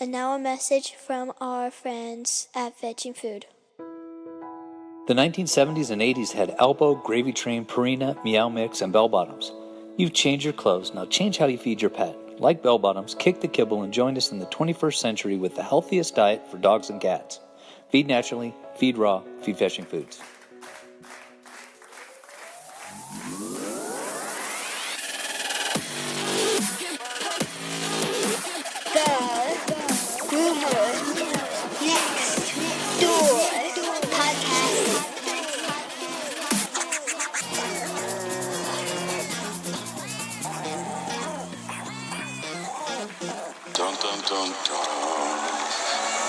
And now a message from our friends at Veggie Food. The 1970s and 80s had Elbow, Gravy Train, Purina, Meow Mix, and Bell Bottoms. You've changed your clothes, now change how you feed your pet. Like Bell Bottoms, kick the kibble and join us in the 21st century with the healthiest diet for dogs and cats. Feed naturally, feed raw, feed fishing foods.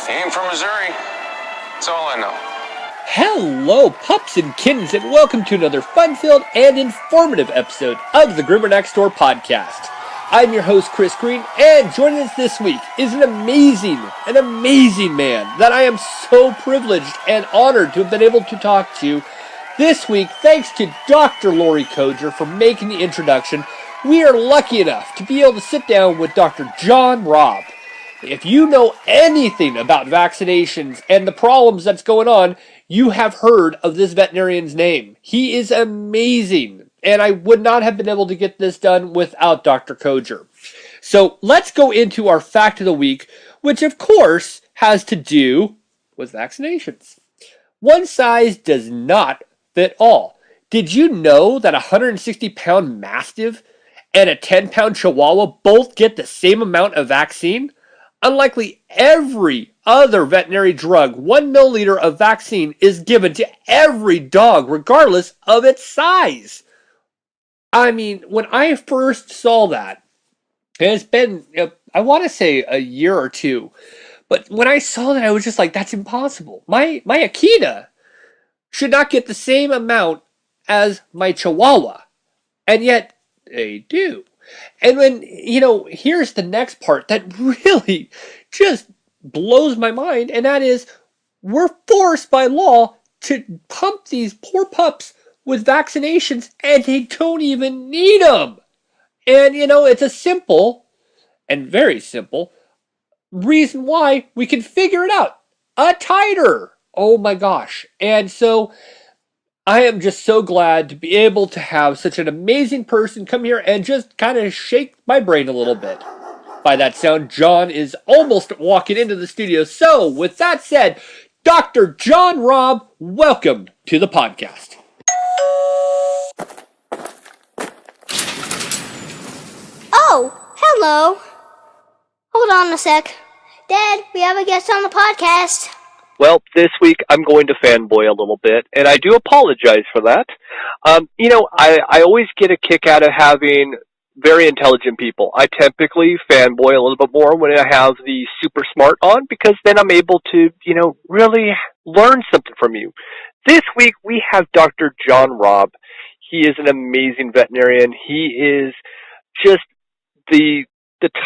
Aim from Missouri. That's all I know. Hello, pups and kittens, and welcome to another fun-filled and informative episode of the Groomer Next Door podcast. I'm your host, Chris Green, and joining us this week is an amazing man that I am so privileged and honored to have been able to talk to this week. Thanks to Dr. Lori Koger for making the introduction. We are lucky enough to be able to sit down with Dr. John Robb. If you know anything about vaccinations and the problems that's going on, you have heard of this veterinarian's name. He is amazing, and I would not have been able to get this done without Dr. Koger. So let's go into our fact of the week, which of course has to do with vaccinations. One size does not fit all. Did you know that a 160-pound Mastiff and a 10-pound Chihuahua both get the same amount of vaccine? Unlikely every other veterinary drug, 1 milliliter of vaccine is given to every dog, regardless of its size. I mean, when I first saw that, and it's been, I want to say a year or two, but when I saw that, I was just like, that's impossible. My Akita should not get the same amount as my Chihuahua, and yet they do. And when, here's the next part that really just blows my mind, and that is we're forced by law to pump these poor pups with vaccinations, and they don't even need them. And, it's a simple and very simple reason why we can figure it out. A titer. Oh my gosh. And so I am just so glad to be able to have such an amazing person come here and just kind of shake my brain a little bit. By that sound, John is almost walking into the studio. So, with that said, Dr. John Robb, welcome to the podcast. Oh, hello. Hold on a sec. Dad, we have a guest on the podcast. Well, this week I'm going to fanboy a little bit, and I do apologize for that. I always get a kick out of having very intelligent people. I typically fanboy a little bit more when I have the super smart on, because then I'm able to, really learn something from you. This week we have Dr. John Robb. He is an amazing veterinarian. He is just the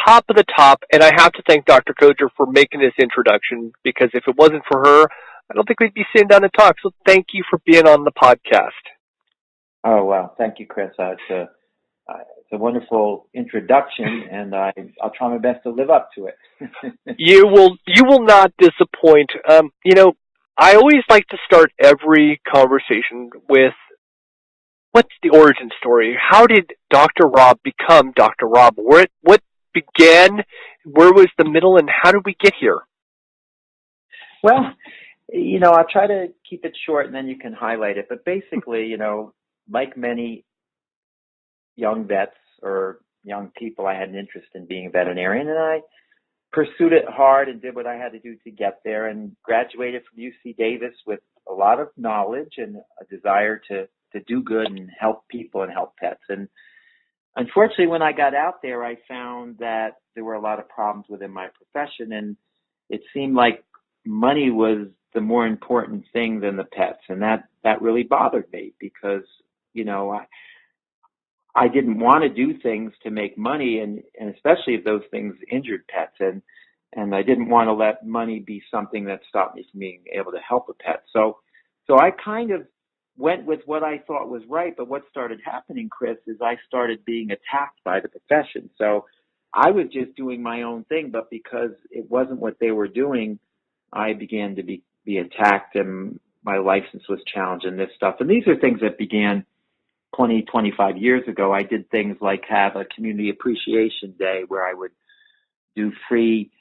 top of the top, and I have to thank Dr. Koger for making this introduction, because if it wasn't for her, I don't think we'd be sitting down to talk. So thank you for being on the podcast. Oh, well, thank you, Chris. It's a wonderful introduction, and I'll try my best to live up to it. You will not disappoint. I always like to start every conversation with, what's the origin story? How did Dr. Robb become Dr. Robb? What began, where was the middle, and how did we get here? Well, I'll try to keep it short, and then you can highlight it. But basically, like many young vets or young people, I had an interest in being a veterinarian, and I pursued it hard and did what I had to do to get there, and graduated from UC Davis with a lot of knowledge and a desire to do good and help people and help pets. And unfortunately, when I got out there, I found that there were a lot of problems within my profession, and it seemed like money was the more important thing than the pets. And that really bothered me, because, I didn't want to do things to make money, and especially if those things injured pets. And I didn't want to let money be something that stopped me from being able to help a pet. So I kind of went with what I thought was right. But what started happening, Chris, is I started being attacked by the profession. So I was just doing my own thing, but because it wasn't what they were doing, I began to be attacked, and my license was challenged and this stuff. And these are things that began 20, 25 years ago. I did things like have a community appreciation day where I would do free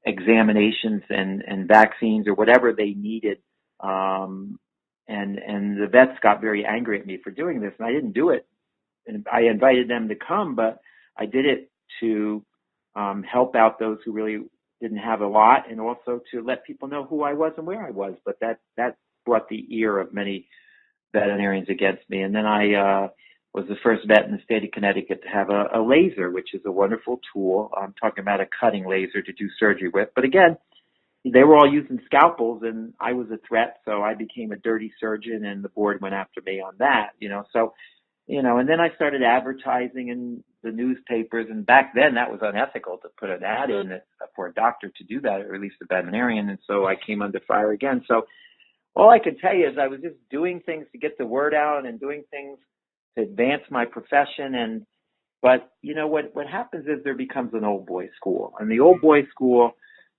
examinations and vaccines or whatever they needed. And the vets got very angry at me for doing this, and I didn't do it. And I invited them to come, but I did it to help out those who really didn't have a lot, and also to let people know who I was and where I was. But that brought the ear of many veterinarians against me. And then I was the first vet in the state of Connecticut to have a laser, which is a wonderful tool. I'm talking about a cutting laser to do surgery with. But again, they were all using scalpels, and I was a threat, so I became a dirty surgeon, and the board went after me on that, So, and then I started advertising in the newspapers, and back then that was unethical to put an ad in for a doctor to do that, or at least a veterinarian, and so I came under fire again. So all I can tell you is I was just doing things to get the word out and doing things to advance my profession. But what happens is there becomes an old boys school, and the old boys school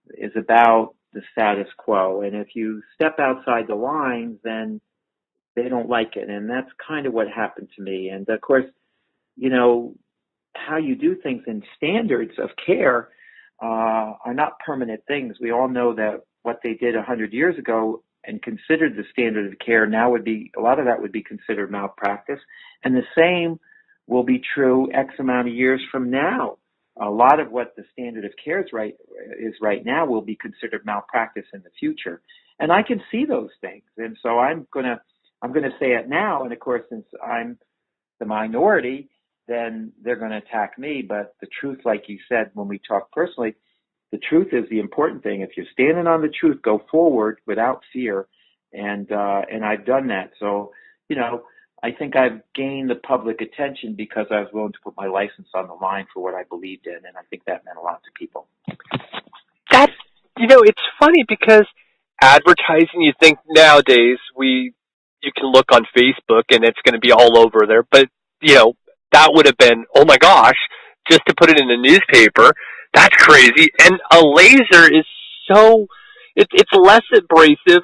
is about the status quo. And if you step outside the lines, then they don't like it. And that's kind of what happened to me. And of course, how you do things and standards of care are not permanent things. We all know that what they did 100 years ago and considered the standard of care now would be, a lot of that would be considered malpractice. And the same will be true X amount of years from now. A lot of what the standard of care is right now will be considered malpractice in the future. And I can see those things. And so I'm gonna say it now. And of course, since I'm the minority, then they're going to attack me. But the truth, like you said, when we talk personally, the truth is the important thing. If you're standing on the truth, go forward without fear. And I've done that. So, I think I've gained the public attention because I was willing to put my license on the line for what I believed in. And I think that meant a lot to people. That's, it's funny because advertising, you think nowadays you can look on Facebook and it's going to be all over there. But, that would have been, oh my gosh, just to put it in the newspaper. That's crazy. And a laser is it's less abrasive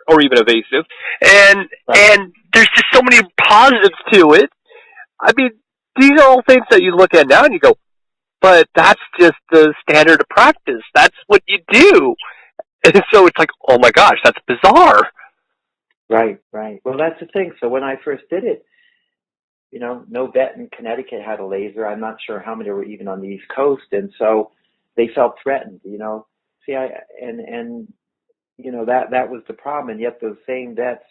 or even evasive. And there's just so many positives to it. I mean, these are all things that you look at now and you go, but that's just the standard of practice. That's what you do. And so it's like, oh my gosh, that's bizarre. Right. Well, that's the thing. So when I first did it, no vet in Connecticut had a laser. I'm not sure how many were even on the East Coast. And so they felt threatened, that was the problem. And yet those same vets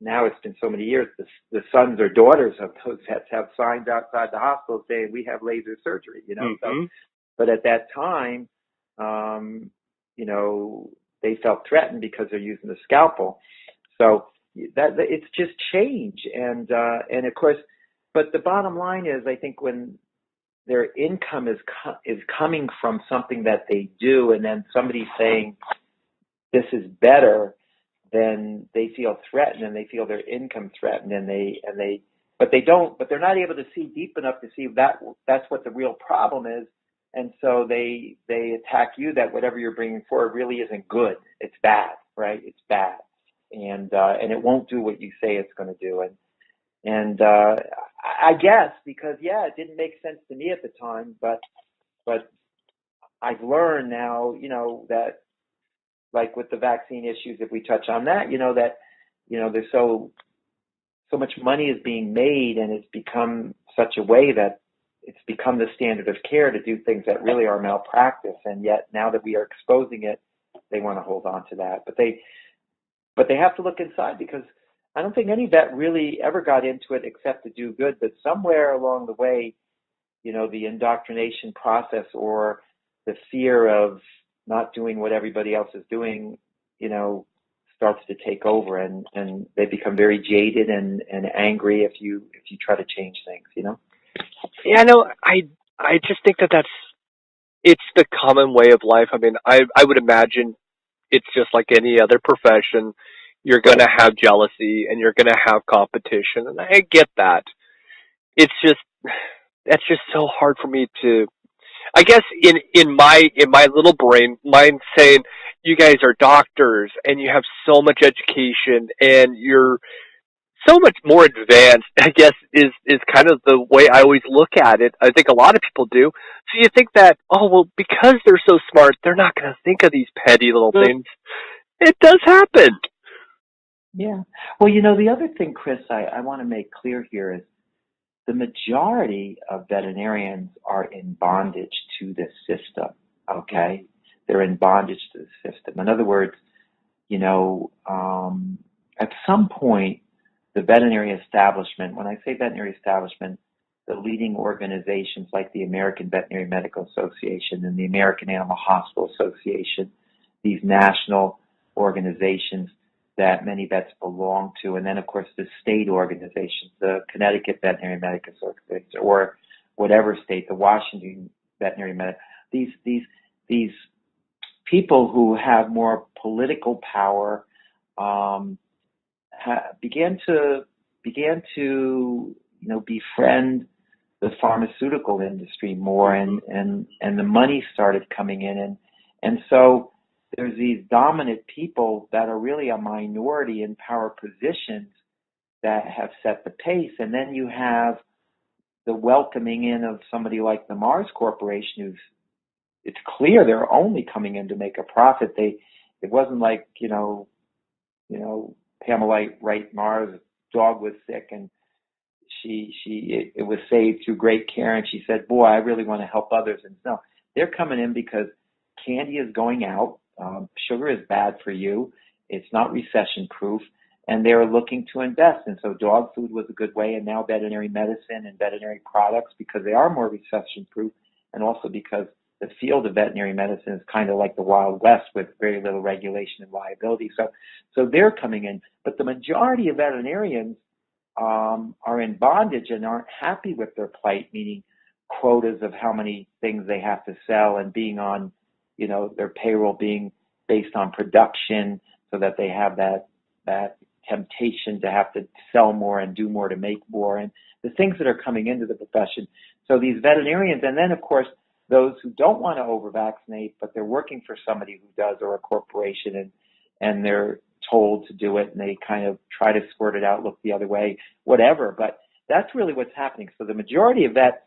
now it's been so many years, the sons or daughters of those vets have signs outside the hospital saying we have laser surgery, Mm-hmm. So, but at that time, they felt threatened because they're using the scalpel. So that it's just change. And of course, but the bottom line is, I think when their income is coming from something that they do, and then somebody's saying this is better, then they feel threatened and they feel their income threatened, but they're not able to see deep enough to see that's what the real problem is. And so they attack you that whatever you're bringing forward really isn't good. It's bad, right? It's bad. And it won't do what you say it's going to do. And I guess because, it didn't make sense to me at the time, but I've learned now, that like with the vaccine issues, if we touch on that, there's so much money is being made, and it's become such a way that it's become the standard of care to do things that really are malpractice. And yet now that we are exposing it, they want to hold on to that. But they have to look inside, because I don't think any vet really ever got into it except to do good. But somewhere along the way, the indoctrination process or the fear of not doing what everybody else is doing, starts to take over, and they become very jaded and angry if you try to change things, Yeah, no, I just think it's the common way of life. I mean, I would imagine it's just like any other profession. You're going to have jealousy and you're going to have competition. And I get that. It's just, that's just so hard for me to, I guess in my little brain, mine's saying you guys are doctors and you have so much education and you're so much more advanced, I guess, is kind of the way I always look at it. I think a lot of people do. So you think that, oh, well, because they're so smart, they're not going to think of these petty little things. It does happen. Yeah. Well, you know, the other thing, Chris, I want to make clear here is the majority of veterinarians are in bondage to this system, okay? They're in bondage to the system. In other words, you know, at some point, the veterinary establishment, when I say veterinary establishment, the leading organizations like the American Veterinary Medical Association and the American Animal Hospital Association, these national organizations that many vets belong to, and then of course the state organizations, the Connecticut Veterinary Medical Association, or whatever state, the Washington Veterinary Medical, these people who have more political power began to befriend the pharmaceutical industry more, and the money started coming in, and so there's these dominant people that are really a minority in power positions that have set the pace, and then you have the welcoming in of somebody like the Mars Corporation, it's clear they're only coming in to make a profit. It wasn't like Pamela Wright Mars' dog was sick and it was saved through great care, and she said, boy, I really want to help others. And no, they're coming in because candy is going out, sugar is bad for you, it's not recession proof, and they're looking to invest. And so dog food was a good way, and now veterinary medicine and veterinary products, because they are more recession proof, and also because the field of veterinary medicine is kind of like the Wild West with very little regulation and liability. So they're coming in. But the majority of veterinarians are in bondage and aren't happy with their plight, meaning quotas of how many things they have to sell, and being on, their payroll being based on production, so that they have that temptation to have to sell more and do more to make more, and the things that are coming into the profession. So these veterinarians, and then of course those who don't want to over-vaccinate, but they're working for somebody who does, or a corporation, and they're told to do it, and they kind of try to squirt it out, look the other way, whatever. But that's really what's happening. So the majority of vets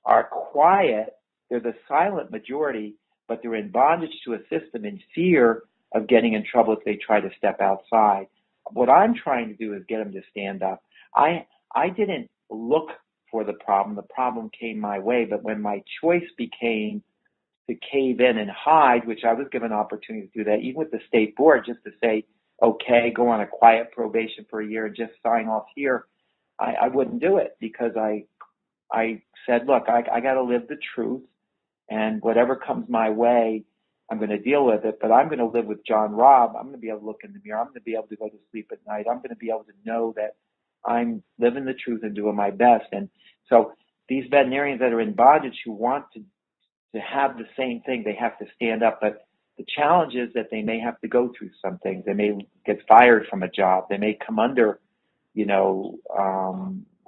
are quiet. They're the silent majority, but they're in bondage to a system in fear of getting in trouble if they try to step outside. What I'm trying to do is get them to stand up. I didn't look for the problem. The problem came my way, but when my choice became to cave in and hide, which I was given an opportunity to do that, even with the state board, just to say, okay, go on a quiet probation for a year and just sign off here, I wouldn't do it, because I said, look, I got to live the truth, and whatever comes my way, I'm going to deal with it, but I'm going to live with John Robb. I'm going to be able to look in the mirror. I'm going to be able to go to sleep at night. I'm going to be able to know that I'm living the truth and doing my best. And so these veterinarians that are in bondage, who want to have the same thing, they have to stand up. But the challenge is that they may have to go through some things. They may get fired from a job. They may come under,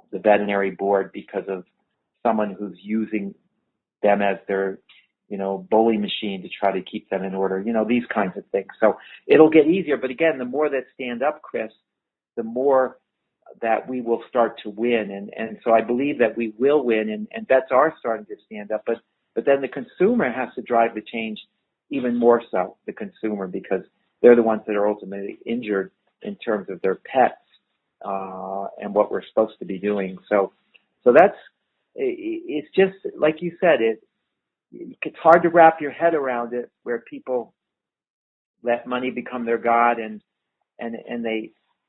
the veterinary board because of someone who's using them as their, bully machine to try to keep them in order, these kinds of things. So it'll get easier. But again, the more that stand up, Chris, the more that we will start to win. And so I believe that we will win, and vets are starting to stand up. But then the consumer has to drive the change even more so, the consumer, because they're the ones that are ultimately injured in terms of their pets and what we're supposed to be doing. So it's just, like you said, it's hard to wrap your head around it, where people let money become their god, and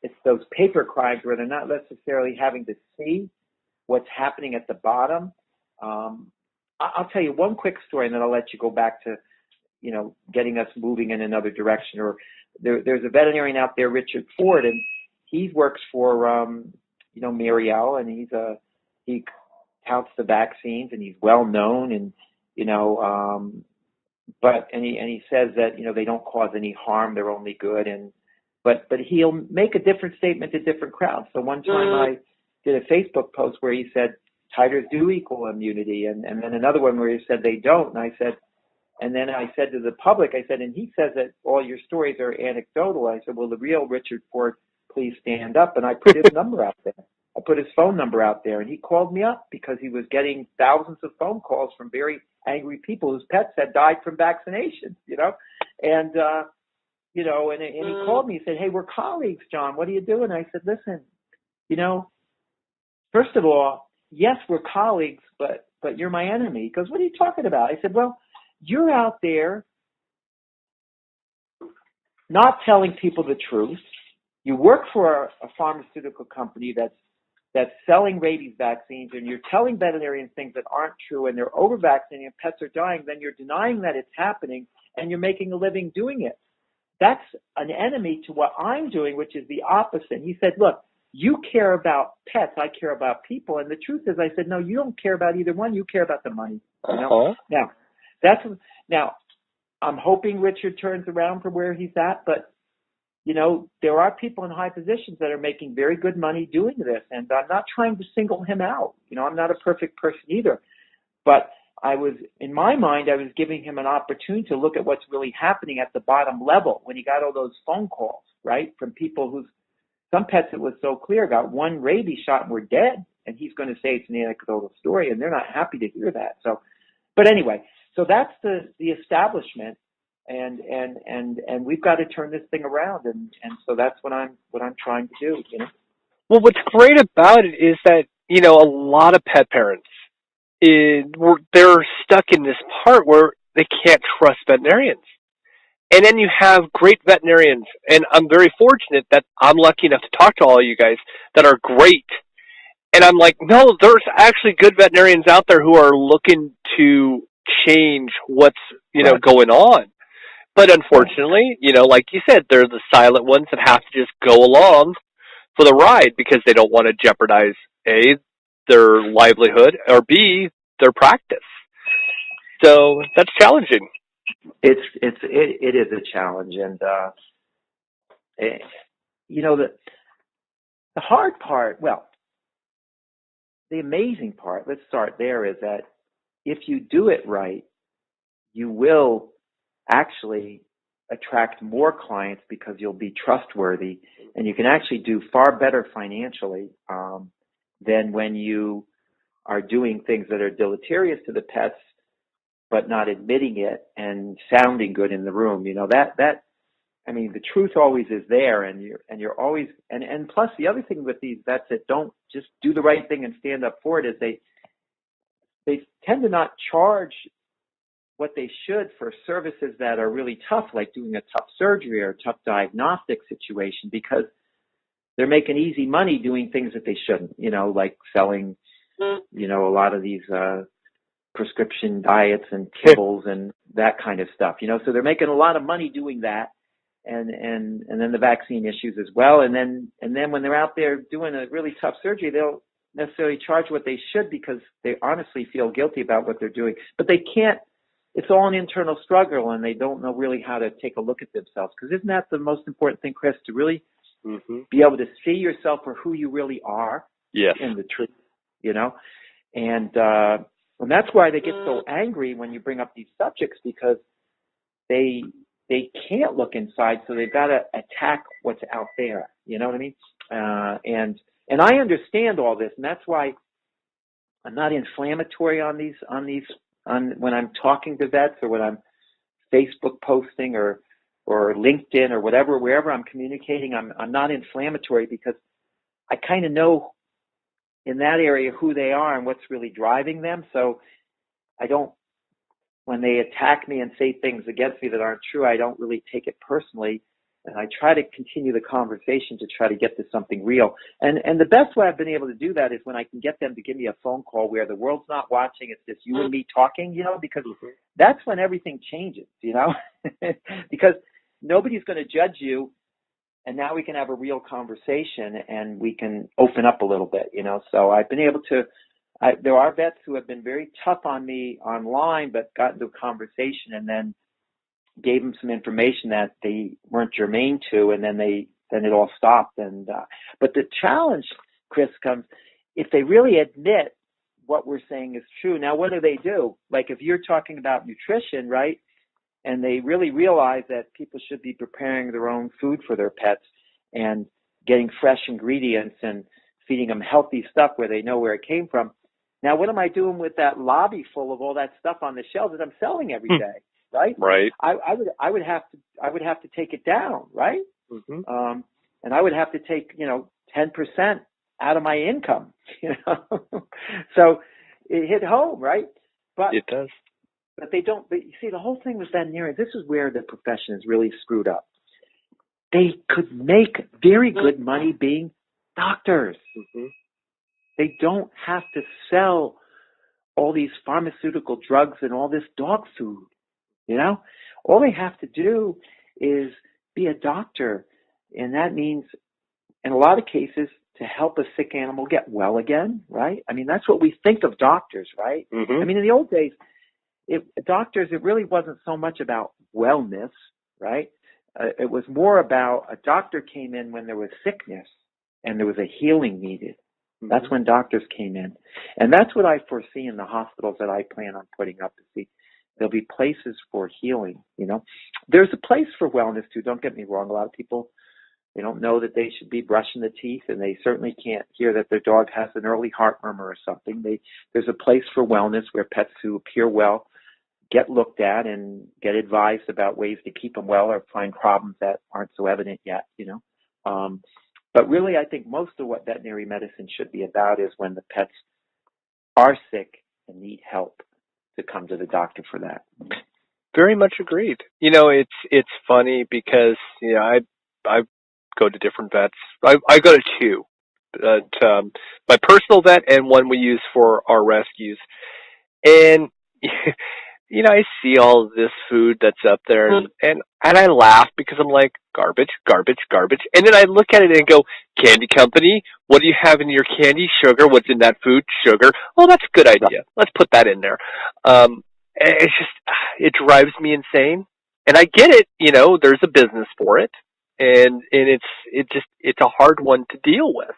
it's those paper crimes where they're not necessarily having to see what's happening at the bottom. I'll tell you one quick story, and then I'll let you go back to, getting us moving in another direction. Or there's a veterinarian out there, Richard Ford, and he works for, Muriel, and he touts the vaccines, and he's well known, and but he says that they don't cause any harm, they're only good, but he'll make a different statement to different crowds. So one time I did a Facebook post where he said, titers do equal immunity. And then another one where he said they don't. And then I said to the public, and he says that all your stories are anecdotal. I said, well, the real Richard Ford, please stand up. And I put his number out there. I put his phone number out there, and he called me up because he was getting thousands of phone calls from very angry people whose pets had died from vaccinations, and he called me and said, hey, we're colleagues, John. What are you doing? I said, listen, first of all, yes, we're colleagues, but you're my enemy. He goes, what are you talking about? I said, well, you're out there not telling people the truth. You work for a pharmaceutical company that's selling rabies vaccines, and you're telling veterinarians things that aren't true, and they're over-vaccinating and pets are dying. Then you're denying that it's happening, and you're making a living doing it. That's an enemy to what I'm doing, which is the opposite. He said, look, you care about pets, I care about people. And the truth is, I said, no, you don't care about either one. You care about the money. Now, I'm hoping Richard turns around from where he's at, but, there are people in high positions that are making very good money doing this. And I'm not trying to single him out. I'm not a perfect person either. But in my mind, I was giving him an opportunity to look at what's really happening at the bottom level when he got all those phone calls, right, from people some pets, it was so clear, got one rabies shot and were dead. And he's going to say it's an anecdotal story, and they're not happy to hear that. So, but anyway, so that's the establishment, and we've got to turn this thing around, and so that's what I'm trying to do. Well, what's great about it is that a lot of pet parents they're stuck in this part where they can't trust veterinarians. And then you have great veterinarians, and I'm very fortunate that I'm lucky enough to talk to all you guys that are great. And I'm like, no, there's actually good veterinarians out there who are looking to change what's, Right. going on. But unfortunately, like you said, they're the silent ones that have to just go along for the ride because they don't want to jeopardize, A, their livelihood, or B, their practice. So that's challenging. It is a challenge, and the hard part. Well, the amazing part. Let's start there. Is that if you do it right, you will actually attract more clients because you'll be trustworthy, and you can actually do far better financially than when you are doing things that are deleterious to the pets, but not admitting it and sounding good in the room. The truth always is there, and you're always, and plus the other thing with these vets that don't just do the right thing and stand up for it is they tend to not charge what they should for services that are really tough, like doing a tough surgery or a tough diagnostic situation, because they're making easy money doing things that they shouldn't, like selling, a lot of these prescription diets and kibbles and that kind of stuff, so they're making a lot of money doing that. And then the vaccine issues as well. And then when they're out there doing a really tough surgery, they'll necessarily charge what they should because they honestly feel guilty about what they're doing. But they can't, it's all an internal struggle, and they don't know really how to take a look at themselves. Because isn't that the most important thing, Chris, to really be able to see yourself for who you really are in the truth, And that's why they get so angry when you bring up these subjects, because they can't look inside, so they've got to attack what's out there. You know what I mean? And I understand all this, and that's why I'm not inflammatory on when I'm talking to vets, or when I'm Facebook posting or LinkedIn or whatever, wherever I'm communicating. I'm not inflammatory because I kind of know in that area who they are and what's really driving them. So I don't. When they attack me and say things against me that aren't true, I don't really take it personally, and I try to continue the conversation to try to get to something real. And the best way I've been able to do that is when I can get them to give me a phone call where the world's not watching, it's just you and me talking, because that's when everything changes, because nobody's going to judge you, and now we can have a real conversation and we can open up a little bit, So I've been able to. There are vets who have been very tough on me online, but got into a conversation and then gave them some information that they weren't germane to, and then it all stopped. But the challenge, Chris, comes if they really admit what we're saying is true. Now, what do? Like if you're talking about nutrition, right? And they really realize that people should be preparing their own food for their pets and getting fresh ingredients and feeding them healthy stuff where they know where it came from. Now, what am I doing with that lobby full of all that stuff on the shelves that I'm selling every day, right? Right. I would have to take it down, right? Mm-hmm. And I would have to take 10% out of my income, So it hit home, right? But it does. But they don't. But you see, the whole thing with veterinarians, this is where the profession is really screwed up. They could make very good money being doctors. Mm-hmm. They don't have to sell all these pharmaceutical drugs and all this dog food. All they have to do is be a doctor, and that means, in a lot of cases, to help a sick animal get well again, right? I mean, that's what we think of doctors, right? Mm-hmm. I mean, in the old days, doctors, it really wasn't so much about wellness, right? It was more about a doctor came in when there was sickness and there was a healing needed. Mm-hmm. That's when doctors came in. And that's what I foresee in the hospitals that I plan on putting up. There'll be places for healing, There's a place for wellness too, don't get me wrong. A lot of people, they don't know that they should be brushing the teeth, and they certainly can't hear that their dog has an early heart murmur or something. There's a place for wellness where pets who appear well get looked at and get advised about ways to keep them well or find problems that aren't so evident yet, But really, I think most of what veterinary medicine should be about is when the pets are sick and need help to come to the doctor for that. Very much agreed. It's funny because I go to different vets. I go to two, my personal vet and one we use for our rescues. And I see all of this food that's up there, and I laugh because I'm like, garbage, garbage, garbage. And then I look at it and go, candy company, what do you have in your candy? Sugar. What's in that food? Sugar. Oh, that's a good idea. Let's put that in there. It's just, it drives me insane. And I get it, there's a business for it, and it's a hard one to deal with.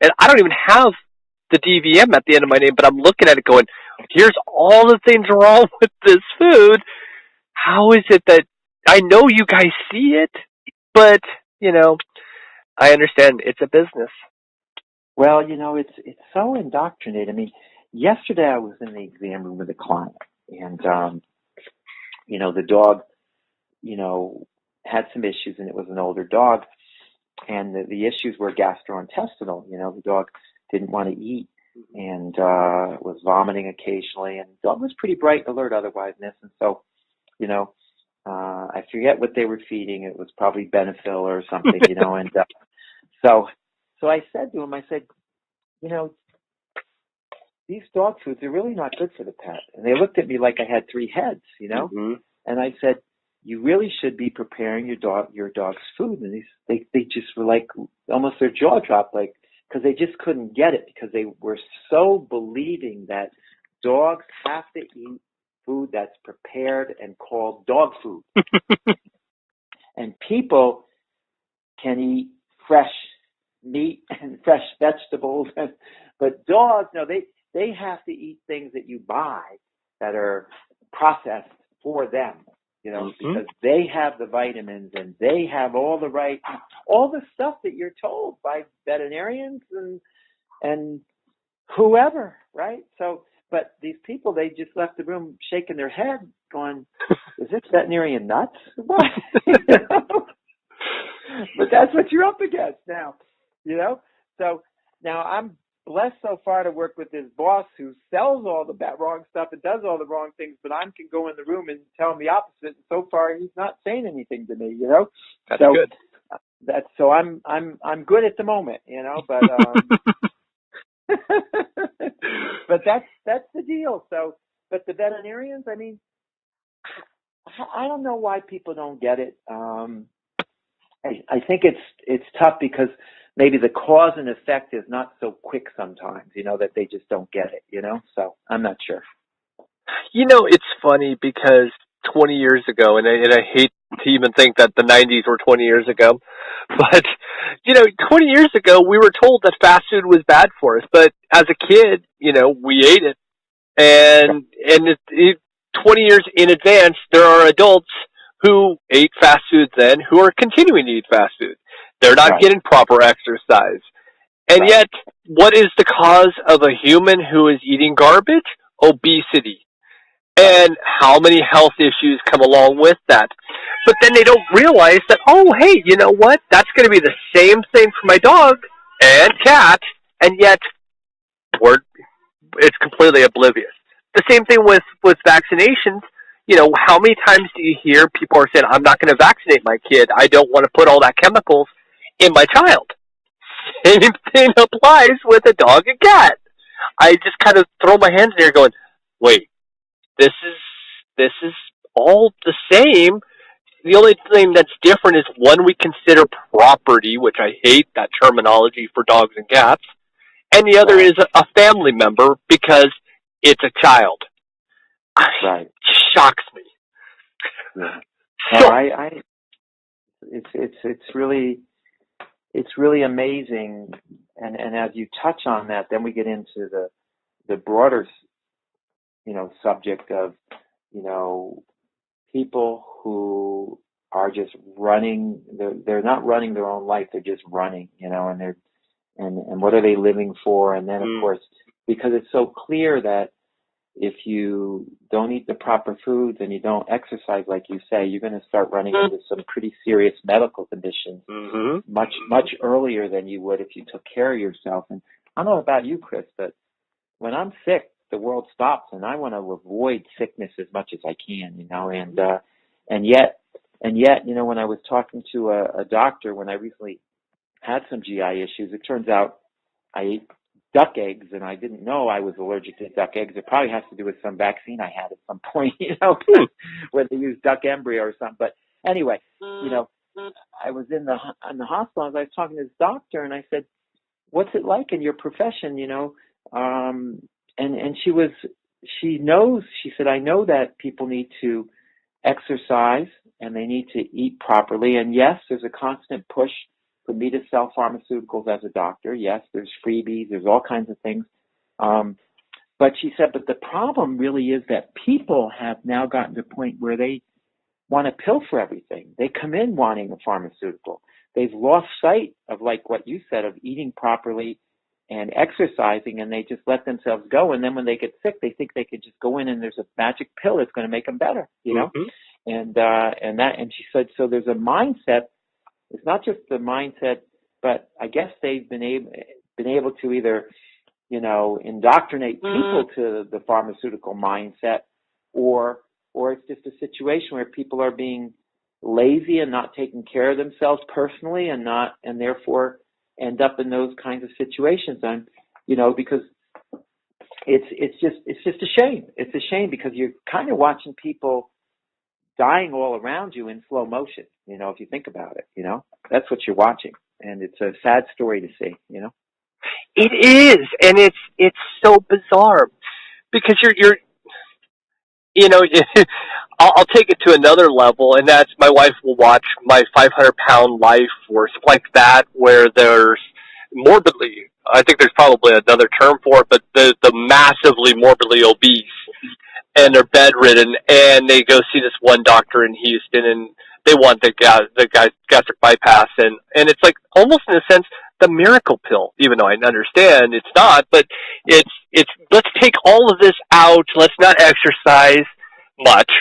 And I don't even have the DVM at the end of my name, but I'm looking at it going, here's all the things wrong with this food. How is it that I know you guys see it, but, I understand it's a business. Well, it's so indoctrinated. I mean, yesterday I was in the exam room with a client, and, the dog, had some issues, and it was an older dog, and the issues were gastrointestinal. The dog didn't want to eat and was vomiting occasionally, and the dog was pretty bright and alert otherwise. And so, I forget what they were feeding. It was probably Benefil or something, and so I said to him, these dog foods are really not good for the pet. And they looked at me like I had three heads, Mm-hmm. And I said, you really should be preparing your dog's food. And they just were like, almost their jaw dropped, like, because they just couldn't get it, because they were so believing that dogs have to eat food that's prepared and called dog food. And people can eat fresh meat and fresh vegetables, but dogs, no, they have to eat things that you buy that are processed for them, Mm-hmm. because they have the vitamins and they have all the stuff that you're told by veterinarians and whoever, right? So, but these people, they just left the room shaking their head going, is this veterinarian nuts? What? But that's what you're up against now, So now I'm blessed so far to work with this boss who sells all the wrong stuff and does all the wrong things, but I can go in the room and tell him the opposite. And so far, he's not saying anything to me, That's good. So I'm good at the moment, but but that's the deal. So, but the veterinarians, I mean, I don't know why people don't get it. I think it's tough because maybe the cause and effect is not so quick sometimes, that they just don't get it, So I'm not sure. It's funny because 20 years ago, and I hate to even think that the 90s were 20 years ago. But, 20 years ago, we were told that fast food was bad for us. But as a kid, we ate it. And 20 years in advance, there are adults who ate fast food then who are continuing to eat fast food. They're not getting proper exercise. And yet, what is the cause of a human who is eating garbage? Obesity. And how many health issues come along with that? But then they don't realize that, oh, hey, you know what? That's going to be the same thing for my dog and cat, and yet it's completely oblivious. The same thing with vaccinations. How many times do you hear people are saying, I'm not going to vaccinate my kid. I don't want to put all that chemicals in my child. Same thing applies with a dog and cat. I just kind of throw my hands in the air going, wait, this is all the same. The only thing that's different is one we consider property, which I hate that terminology for dogs and cats, and the other is a family member because it's a child. Right. It shocks me. Yeah. So, it's really amazing, and as you touch on that, then we get into the broader, subject of, people who are just running. They're not running their own life. They're just running, and and what are they living for? And then, of course, because it's so clear that if you don't eat the proper foods and you don't exercise, like you say, you're going to start running into some pretty serious medical conditions much earlier than you would if you took care of yourself. And I don't know about you, Chris, but when I'm sick, the world stops, and I want to avoid sickness as much as I can, and yet, when I was talking to a doctor when I recently had some GI issues, it turns out I ate duck eggs, and I didn't know I was allergic to duck eggs. It probably has to do with some vaccine I had at some point, where they use duck embryo or something. But anyway, I was in the hospital, and I was talking to this doctor, and I said, what's it like in your profession, and she said, I know that people need to exercise and they need to eat properly. And yes, there's a constant push for me to sell pharmaceuticals as a doctor. Yes, there's freebies, there's all kinds of things. But she said, but the problem really is that people have now gotten to a point where they want a pill for everything. They come in wanting a pharmaceutical. They've lost sight of, like what you said, of eating properly and exercising, and they just let themselves go. And then when they get sick, they think they could just go in and there's a magic pill that's going to make them better, And she said, so there's a mindset. It's not just the mindset, but I guess they've been able to either, indoctrinate people to the pharmaceutical mindset, or it's just a situation where people are being lazy and not taking care of themselves personally, and therefore end up in those kinds of situations. And because it's just a shame. It's a shame because you're kind of watching people dying all around you in slow motion. If you think about it, that's what you're watching, and it's a sad story to see. It is, and it's so bizarre because you're I'll take it to another level, and that's my wife will watch my 500-pound life or something like that, where there's morbidly, I think there's probably another term for it, but the massively morbidly obese, and they're bedridden, and they go see this one doctor in Houston, and they want the gastric bypass, and it's like almost in a sense the miracle pill, even though I understand it's not, but it's let's take all of this out, let's not exercise much,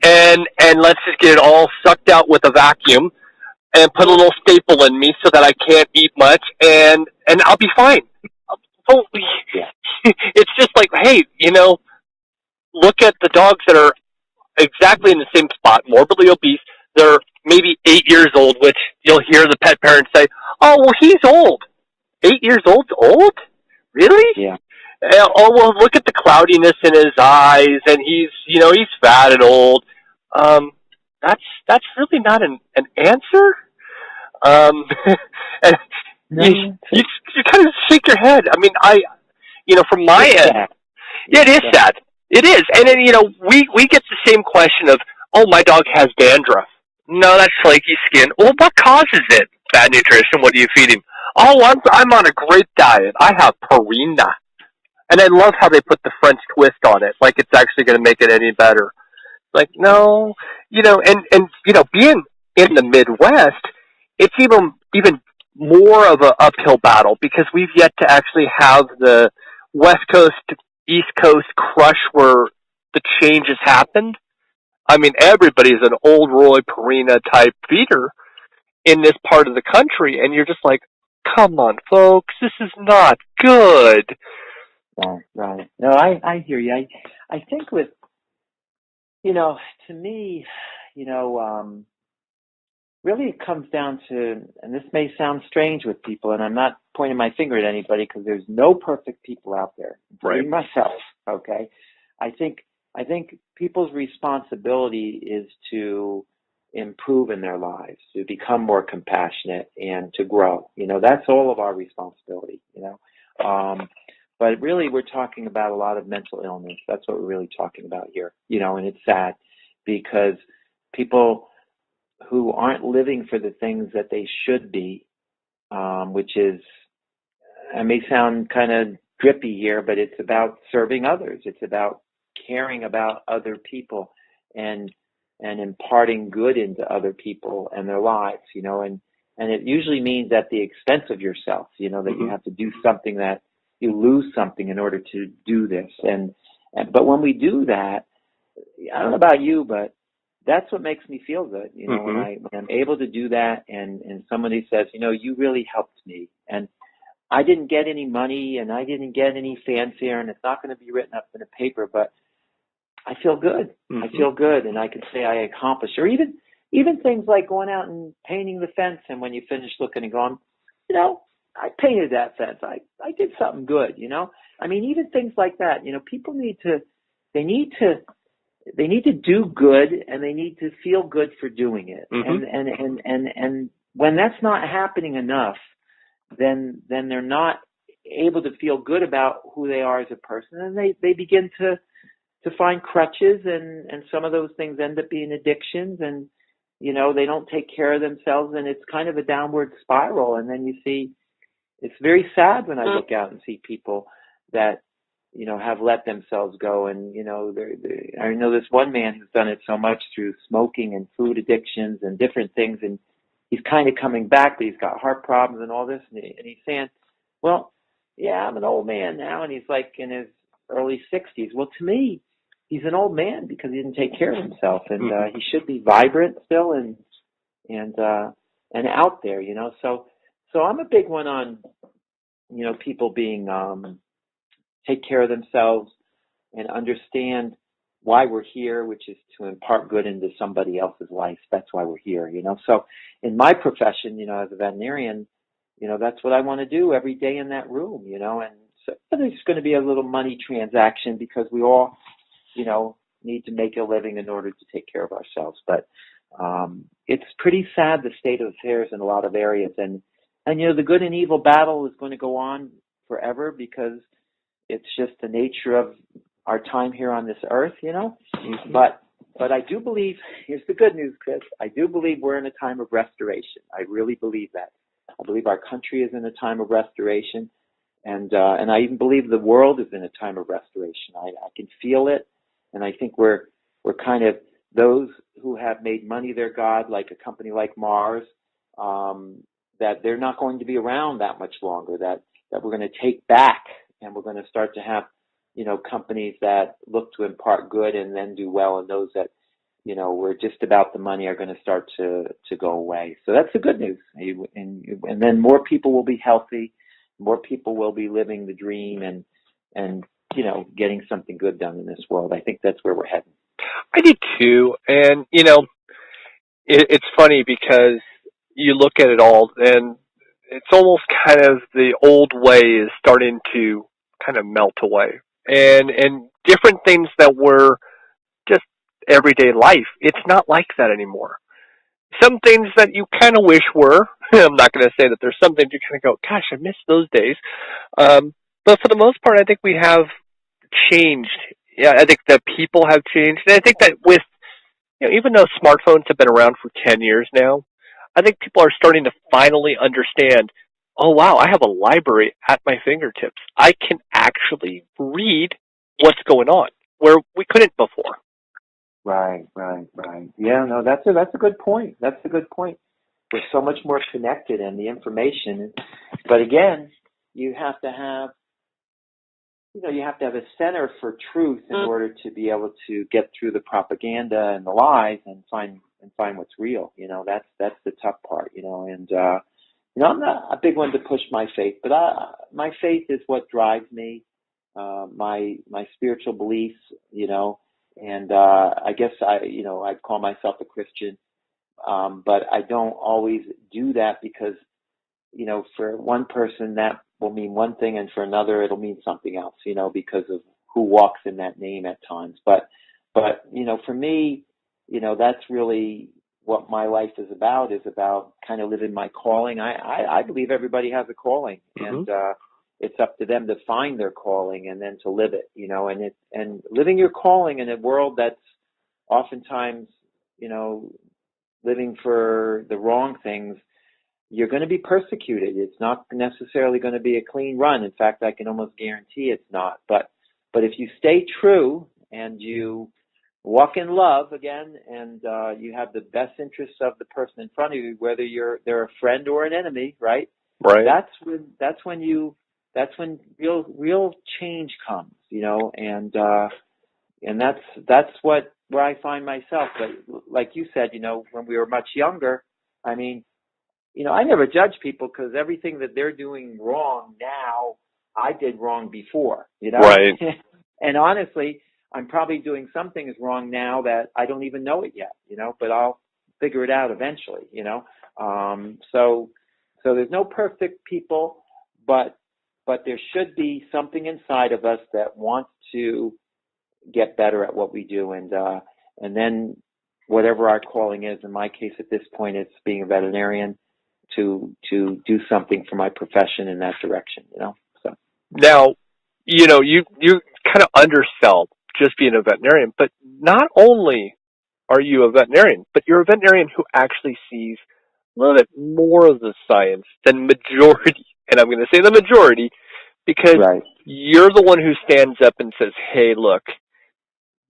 and let's just get it all sucked out with a vacuum and put a little staple in me so that I can't eat much, and I'll be fine. So, it's just like, hey, look at the dogs that are exactly in the same spot, morbidly obese. They're maybe 8 years old, which you'll hear the pet parents say, oh, well, he's old. 8 years old? Old? Really? Yeah. Oh, well, look at the cloudiness in his eyes, and he's fat and old. That's really not an answer. And you kind of shake your head. I mean, from my end, it is sad. It is. And then, we get the same question of, oh, my dog has dandruff. no, that's flaky skin. Well, what causes it? Bad nutrition. What do you feed him? Oh, I'm on a great diet. I have Purina. And I love how they put the French twist on it, like it's actually going to make it any better. Like, no, being in the Midwest, it's even more of an uphill battle because we've yet to actually have the West Coast, East Coast crush where the change has happened. I mean, everybody's an old Roy Purina type feeder in this part of the country, and you're just like, come on, folks, this is not good. Right. No, I hear you. I think with, to me, really it comes down to, and this may sound strange with people, and I'm not pointing my finger at anybody because there's no perfect people out there, including myself, okay? I think people's responsibility is to improve in their lives, to become more compassionate and to grow. That's all of our responsibility, But really we're talking about a lot of mental illness. That's what we're really talking about here, and it's sad because people who aren't living for the things that they should be, which is, I may sound kind of drippy here, but it's about serving others. It's about caring about other people and imparting good into other people and their lives, and it usually means at the expense of yourself, that you have to do something, that you lose something in order to do this. But when we do that, I don't know about you, but that's what makes me feel good, when I'm able to do that and somebody says, you really helped me. And I didn't get any money and I didn't get any fanfare and it's not going to be written up in a paper, but I feel good. I feel good, and I can say I accomplished. Or even things like going out and painting the fence, and when you finish looking and going, I painted that fence. I did something good, I mean, even things like that. People need to do good, and they need to feel good for doing it. And when that's not happening enough, then they're not able to feel good about who they are as a person, and they begin to find crutches, and some of those things end up being addictions, and they don't take care of themselves, and it's kind of a downward spiral. And then you see, it's very sad when I look out and see people that have let themselves go. And I know this one man who's done it so much through smoking and food addictions and different things, and he's kind of coming back, but he's got heart problems and all this, and he's saying, well, yeah, I'm an old man now, and he's like in his early 60s. Well, to me, he's an old man because he didn't take care of himself, and he should be vibrant still and out there, So I'm a big one on, people being take care of themselves and understand why we're here, which is to impart good into somebody else's life. That's why we're here, So in my profession, as a veterinarian, that's what I want to do every day in that room, and so there's going to be a little money transaction because we all, need to make a living in order to take care of ourselves. But it's pretty sad, the state of affairs in a lot of areas. And the good and evil battle is going to go on forever because it's just the nature of our time here on this earth, But I do believe, here's the good news, Chris, I do believe we're in a time of restoration. I really believe that. I believe our country is in a time of restoration. And I even believe the world is in a time of restoration. I can feel it. And I think we're kind of those who have made money their God, like a company like Mars, that they're not going to be around that much longer, that we're going to take back, and we're going to start to have, companies that look to impart good and then do well, and those that, were just about the money are going to start to go away. So that's the good news. And then more people will be healthy, more people will be living the dream and getting something good done in this world. I think that's where we're heading. I do too. And, it's funny because you look at it all and it's almost kind of the old way is starting to kind of melt away. And different things that were just everyday life, it's not like that anymore. Some things that you kind of wish were, I'm not going to say that there's some things you kind of go, gosh, I miss those days. But for the most part, I think we have changed. Yeah, I think that people have changed. And I think that with, even though smartphones have been around for 10 years now, I think people are starting to finally understand, oh, wow, I have a library at my fingertips. I can actually read what's going on, where we couldn't before. Right. Yeah, no, that's a good point. That's a good point. We're so much more connected in the information, but again, you have to have a center for truth in order to be able to get through the propaganda and the lies and find what's real. That's the tough part. And I'm not a big one to push my faith, but my faith is what drives me. My spiritual beliefs, and I guess I'd call myself a Christian, but I don't always do that because for one person that will mean one thing, and for another it'll mean something else, because of who walks in that name at times. But for me, that's really what my life is about kind of living my calling. I believe everybody has a calling, and it's up to them to find their calling and then to live it, and living your calling in a world that's oftentimes, living for the wrong things. You're going to be persecuted. It's not necessarily going to be a clean run. In fact, I can almost guarantee it's not. But if you stay true and you walk in love again, and you have the best interests of the person in front of you, whether they're a friend or an enemy, right? Right. That's when real change comes, and that's where I find myself. But like you said, when we were much younger, I mean, I never judge people because everything that they're doing wrong now, I did wrong before, Right. And honestly, I'm probably doing some things wrong now that I don't even know it yet, but I'll figure it out eventually, So there's no perfect people, but there should be something inside of us that wants to get better at what we do, and then whatever our calling is. In my case, at this point, it's being a veterinarian, to do something for my profession in that direction, So Now, you kind of undersell just being a veterinarian, but not only are you a veterinarian, but you're a veterinarian who actually sees a little bit more of the science than majority. And I'm going to say the majority because right. you're the one who stands up and says, hey, look,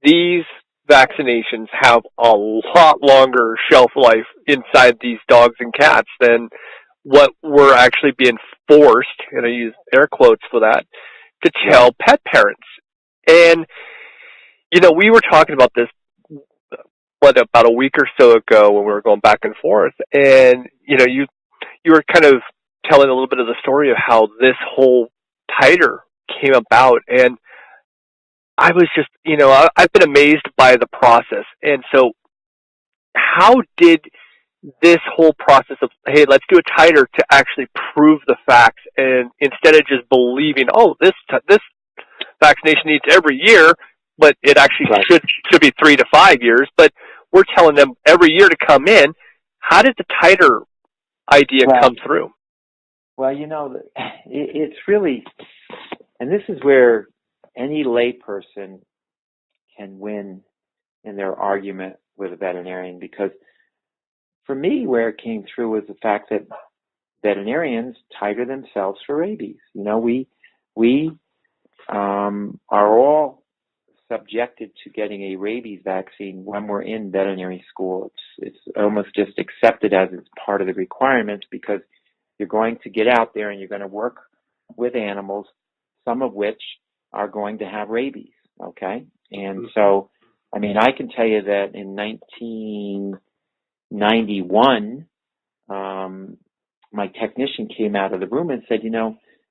these vaccinations have a lot longer shelf life inside these dogs and cats than what we're actually being forced, and I use air quotes for that, to tell pet parents. And, we were talking about this, about a week or so ago when we were going back and forth, and, you were kind of telling a little bit of the story of how this whole titer came about, and I was just, I've been amazed by the process. And so how did this whole process of, hey, let's do a titer to actually prove the facts, and instead of just believing, oh, this vaccination needs every year, but it actually should be 3 to 5 years, but we're telling them every year to come in. How did the titer idea come through? Well, it's really, and this is where any layperson can win in their argument with a veterinarian, because for me, where it came through was the fact that veterinarians titer themselves for rabies. We are all subjected to getting a rabies vaccine when we're in veterinary school. It's almost just accepted as it's part of the requirements, because you're going to get out there and you're going to work with animals, some of which are going to have rabies, okay? And so, I mean, I can tell you that in 1991, my technician came out of the room and said,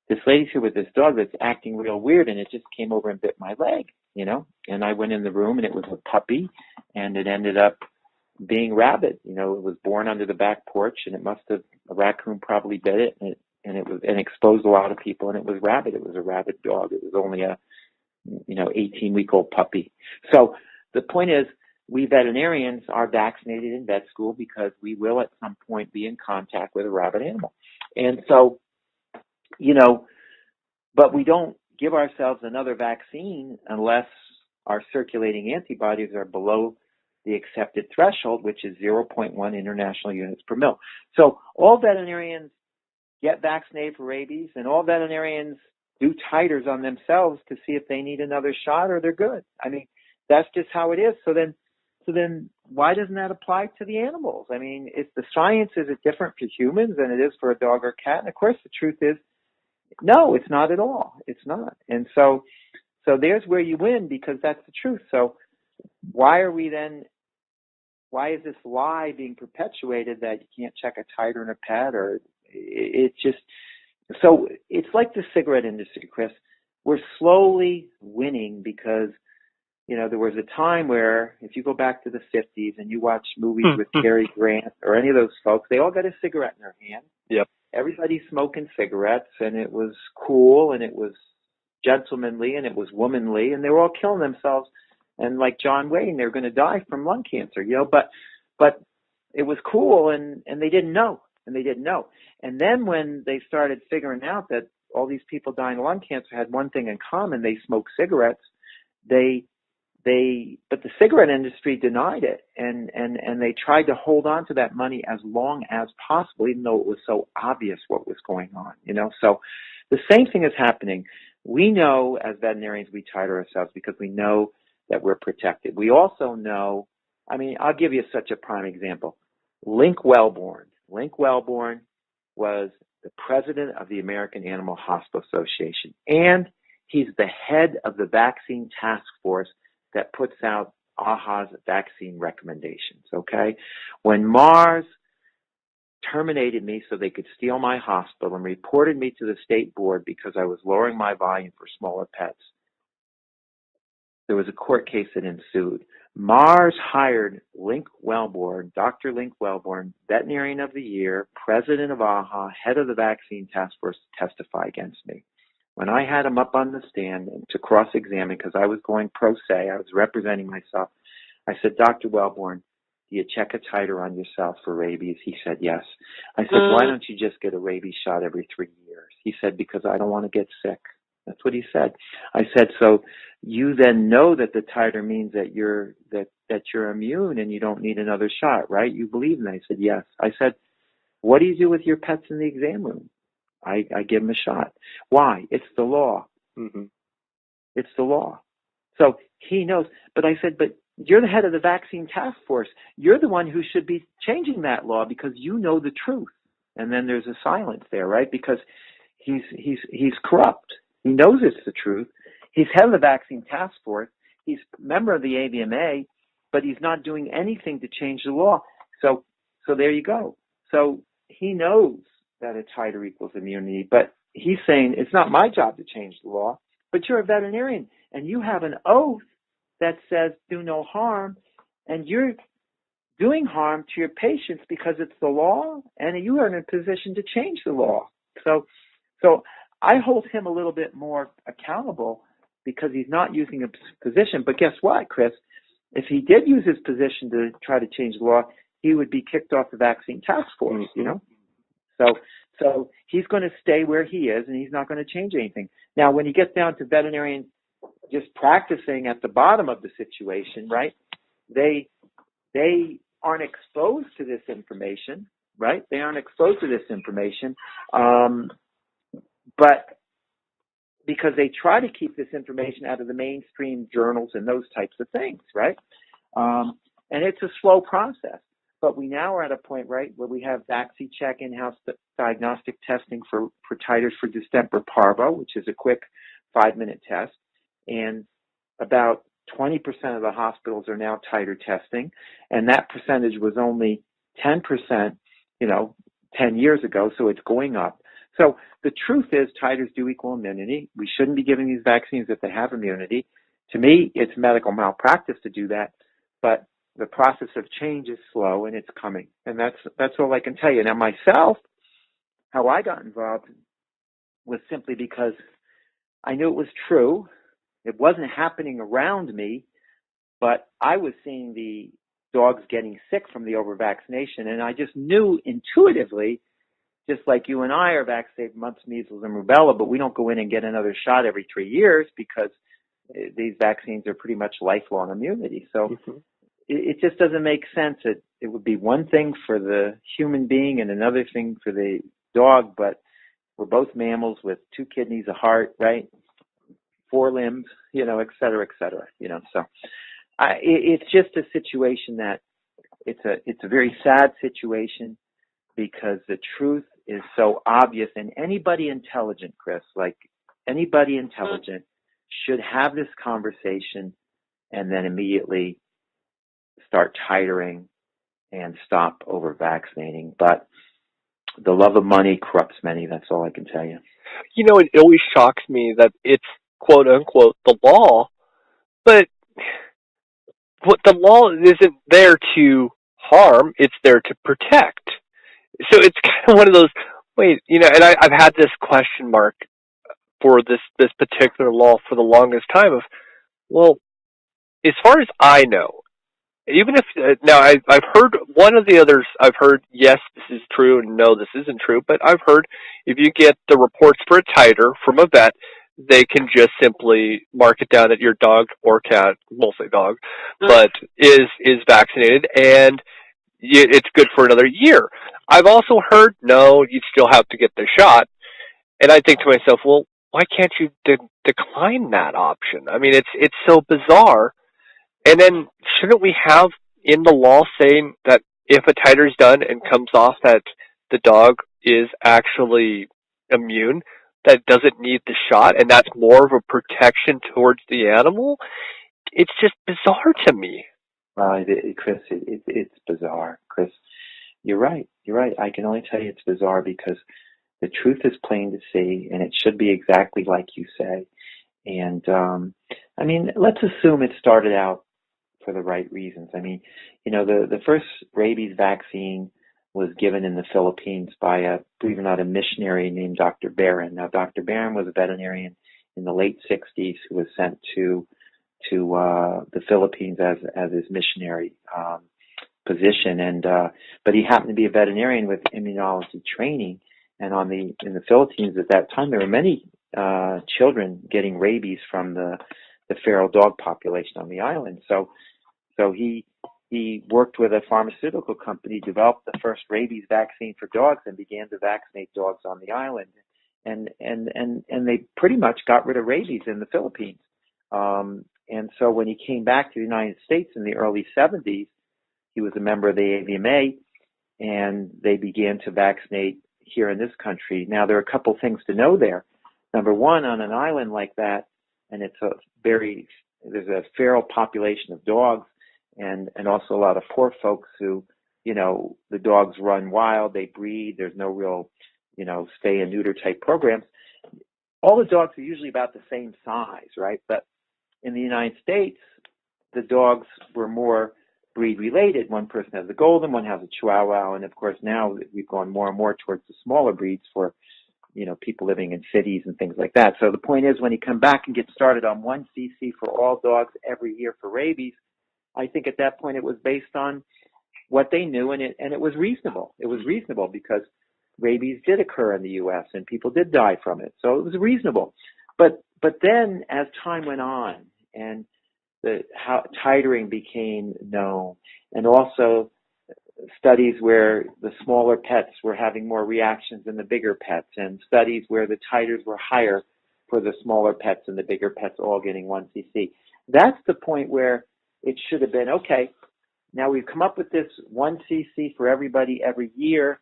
this lady's here with this dog that's acting real weird, and it just came over and bit my leg, And I went in the room, and it was a puppy, and it ended up being rabid. It was born under the back porch, and a raccoon probably bit it, and exposed a lot of people, and it was rabid. It was a rabid dog. It was only a 18-week-old puppy. So the point is, we veterinarians are vaccinated in vet school because we will at some point be in contact with a rabid animal. And so, but we don't give ourselves another vaccine unless our circulating antibodies are below the accepted threshold, which is 0.1 international units per mil. So all veterinarians get vaccinated for rabies, and all veterinarians do titers on themselves to see if they need another shot or they're good. I mean, that's just how it is. So then why doesn't that apply to the animals? I mean, the science, is it different for humans than it is for a dog or cat? And of course, the truth is, no, it's not at all. It's not. And so there's where you win, because that's the truth. So why is this lie being perpetuated that you can't check a titer in a pet? Or so it's like the cigarette industry, Chris. We're slowly winning because, there was a time where if you go back to the 50s and you watch movies with Cary Grant or any of those folks, they all got a cigarette in their hand. Yep. Everybody's smoking cigarettes, and it was cool, and it was gentlemanly, and it was womanly, and they were all killing themselves. And like John Wayne, they were going to die from lung cancer, but it was cool, and they didn't know. And then when they started figuring out that all these people dying of lung cancer had one thing in common, they smoked cigarettes, but the cigarette industry denied it, and they tried to hold on to that money as long as possible, even though it was so obvious what was going on, So the same thing is happening. We know as veterinarians we titer ourselves because we know that we're protected. We also know, I'll give you such a prime example. Link Wellborn was the president of the American Animal Hospital Association, and he's the head of the vaccine task force that puts out AAHA's vaccine recommendations, okay? When Mars terminated me so they could steal my hospital and reported me to the state board because I was lowering my volume for smaller pets, there was a court case that ensued. Mars hired Link Wellborn, Dr. Link Wellborn, Veterinarian of the Year, President of AAHA, head of the vaccine task force, to testify against me. When I had him up on the stand to cross-examine, because I was going pro se, I was representing myself, I said, Dr. Wellborn, do you check a titer on yourself for rabies? He said, yes. I said, why don't you just get a rabies shot every 3 years? He said, because I don't want to get sick. That's what he said. I said, so you then know that the titer means that you're immune and you don't need another shot, right? You believe in that? He said, yes. I said, what do you do with your pets in the exam room? I give them a shot. Why? It's the law. Mm-hmm. It's the law. So he knows. But I said, but you're the head of the vaccine task force. You're the one who should be changing that law because you know the truth. And then there's a silence there, right? Because he's corrupt. He knows it's the truth. He's head of the vaccine task force. He's a member of the AVMA, but he's not doing anything to change the law. So there you go. So he knows that a titer equals immunity, but he's saying it's not my job to change the law, but you're a veterinarian and you have an oath that says do no harm, and you're doing harm to your patients because it's the law and you are in a position to change the law. So I hold him a little bit more accountable because he's not using a position. But guess what, Chris? If he did use his position to try to change the law, he would be kicked off the vaccine task force, So he's going to stay where he is, and he's not going to change anything. Now, when you get down to veterinarians just practicing at the bottom of the situation, right, they aren't exposed to this information, right? They aren't exposed to this information, but because they try to keep this information out of the mainstream journals and those types of things, right? And it's a slow process. But we now are at a point, right, where we have VaxiCheck in-house diagnostic testing for titers for distemper parvo, which is a quick 5-minute test. And about 20% of the hospitals are now titer testing. And that percentage was only 10%, 10 years ago, so it's going up. So the truth is titers do equal immunity. We shouldn't be giving these vaccines if they have immunity. To me, it's medical malpractice to do that. But the process of change is slow, and it's coming. And that's all I can tell you. Now, myself, how I got involved was simply because I knew it was true. It wasn't happening around me, but I was seeing the dogs getting sick from the over-vaccination, and I just knew intuitively, just like you and I are vaccinated mumps, measles, and rubella, but we don't go in and get another shot every 3 years because these vaccines are pretty much lifelong immunity. So it just doesn't make sense. It would be one thing for the human being and another thing for the dog, but we're both mammals with 2 kidneys, a heart, right? 4 limbs, et cetera, So it's just a situation that it's a very sad situation because the truth is so obvious, and anybody intelligent, Chris, like anybody intelligent should have this conversation and then immediately start titering and stop over vaccinating. But the love of money corrupts many. That's all I can tell you. It always shocks me that it's quote unquote the law, but what the law isn't there to harm, it's there to protect. So it's kind of one of those, and I've had this question mark for this particular law for the longest time of, well, as far as I know, even if, now I've heard one of the others, I've heard, yes, this is true, and no, this isn't true, but I've heard if you get the reports for a titer from a vet, they can just simply mark it down that your dog or cat, mostly dog, but is vaccinated, and it's good for another year. I've also heard, no, you still have to get the shot, and I think to myself, well, why can't you decline that option? I mean, it's so bizarre. And then shouldn't we have in the law saying that if a titer is done and comes off that the dog is actually immune, that doesn't need the shot, and that's more of a protection towards the animal? It's just bizarre to me. Well, Chris, it's bizarre. Chris, you're right. I can only tell you it's bizarre because the truth is plain to see, and it should be exactly like you say. And, let's assume it started out for the right reasons. The first rabies vaccine was given in the Philippines by believe it or not, a missionary named Dr. Barron. Now, Dr. Barron was a veterinarian in the late 60s who was sent to the Philippines as his missionary position, but he happened to be a veterinarian with immunology training, and in the Philippines at that time there were many children getting rabies from the feral dog population on the island. So he worked with a pharmaceutical company, developed the first rabies vaccine for dogs, and began to vaccinate dogs on the island. And they pretty much got rid of rabies in the Philippines. And so when he came back to the United States in the early 70s, he was a member of the AVMA, and they began to vaccinate here in this country. Now, there are a couple things to know there. Number one, on an island like that, and there's a feral population of dogs, and also a lot of poor folks who, the dogs run wild, they breed, there's no real, spay and neuter type programs. All the dogs are usually about the same size, right? But in the United States, the dogs were more breed related. One person has a golden, one has a Chihuahua, and of course now we've gone more and more towards the smaller breeds for, people living in cities and things like that. So the point is, when you come back and get started on 1 cc for all dogs every year for rabies, I think at that point it was based on what they knew, and it was reasonable. It was reasonable because rabies did occur in the U.S. and people did die from it. So it was reasonable. But then as time went on and how titering became known, and also studies where the smaller pets were having more reactions than the bigger pets, and studies where the titers were higher for the smaller pets and the bigger pets all getting 1 cc. That's the point where it should have been, okay, now we've come up with this 1 cc for everybody every year,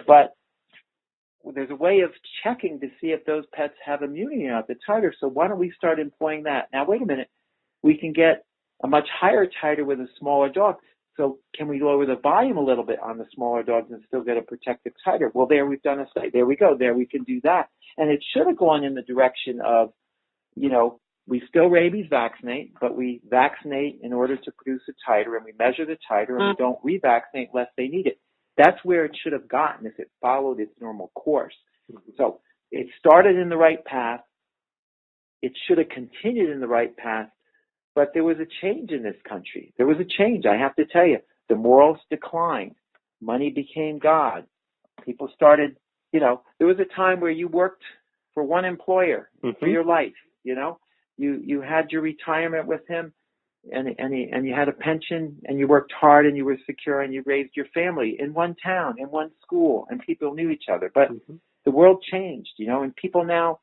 but there's a way of checking to see if those pets have immunity or not, the titer, so why don't we start employing that? Now, wait a minute. We can get a much higher titer with a smaller dog. So can we lower the volume a little bit on the smaller dogs and still get a protective titer? Well, there we've done a study. There we go. There we can do that. And it should have gone in the direction of, we still rabies vaccinate, but we vaccinate in order to produce a titer, and we measure the titer, and we don't revaccinate unless they need it. That's where it should have gotten if it followed its normal course. So it started in the right path. It should have continued in the right path. But there was a change in this country. There was a change, I have to tell you. The morals declined. Money became God. People started, there was a time where you worked for one employer for your life, You had your retirement with him, and you had a pension, and you worked hard, and you were secure, and you raised your family in one town, in one school, and people knew each other. But the world changed, and people now,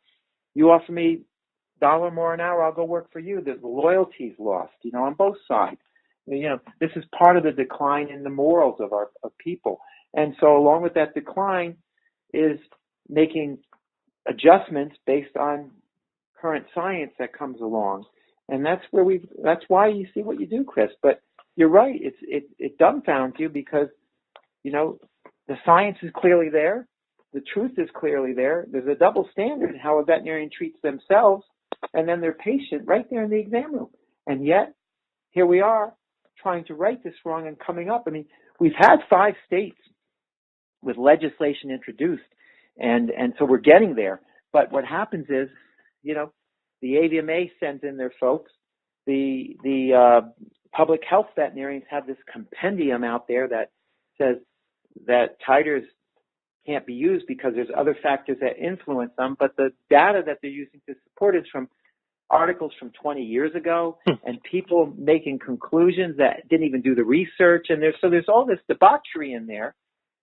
you offer me $1 more an hour, I'll go work for you. The loyalty's lost, on both sides. This is part of the decline in the morals of people. And so along with that decline is making adjustments based on current science that comes along. And that's why you see what you do, Chris. But you're right. It dumbfounds you because, the science is clearly there. The truth is clearly there. There's a double standard in how a veterinarian treats themselves and then their patient right there in the exam room. And yet, here we are trying to right this wrong and coming up. I mean, we've had 5 states with legislation introduced, and so we're getting there. But what happens is, the AVMA sends in their folks. The public health veterinarians have this compendium out there that says that titers can't be used because there's other factors that influence them. But the data that they're using to support is from articles from 20 years ago and people making conclusions that didn't even do the research. And there's all this debauchery in there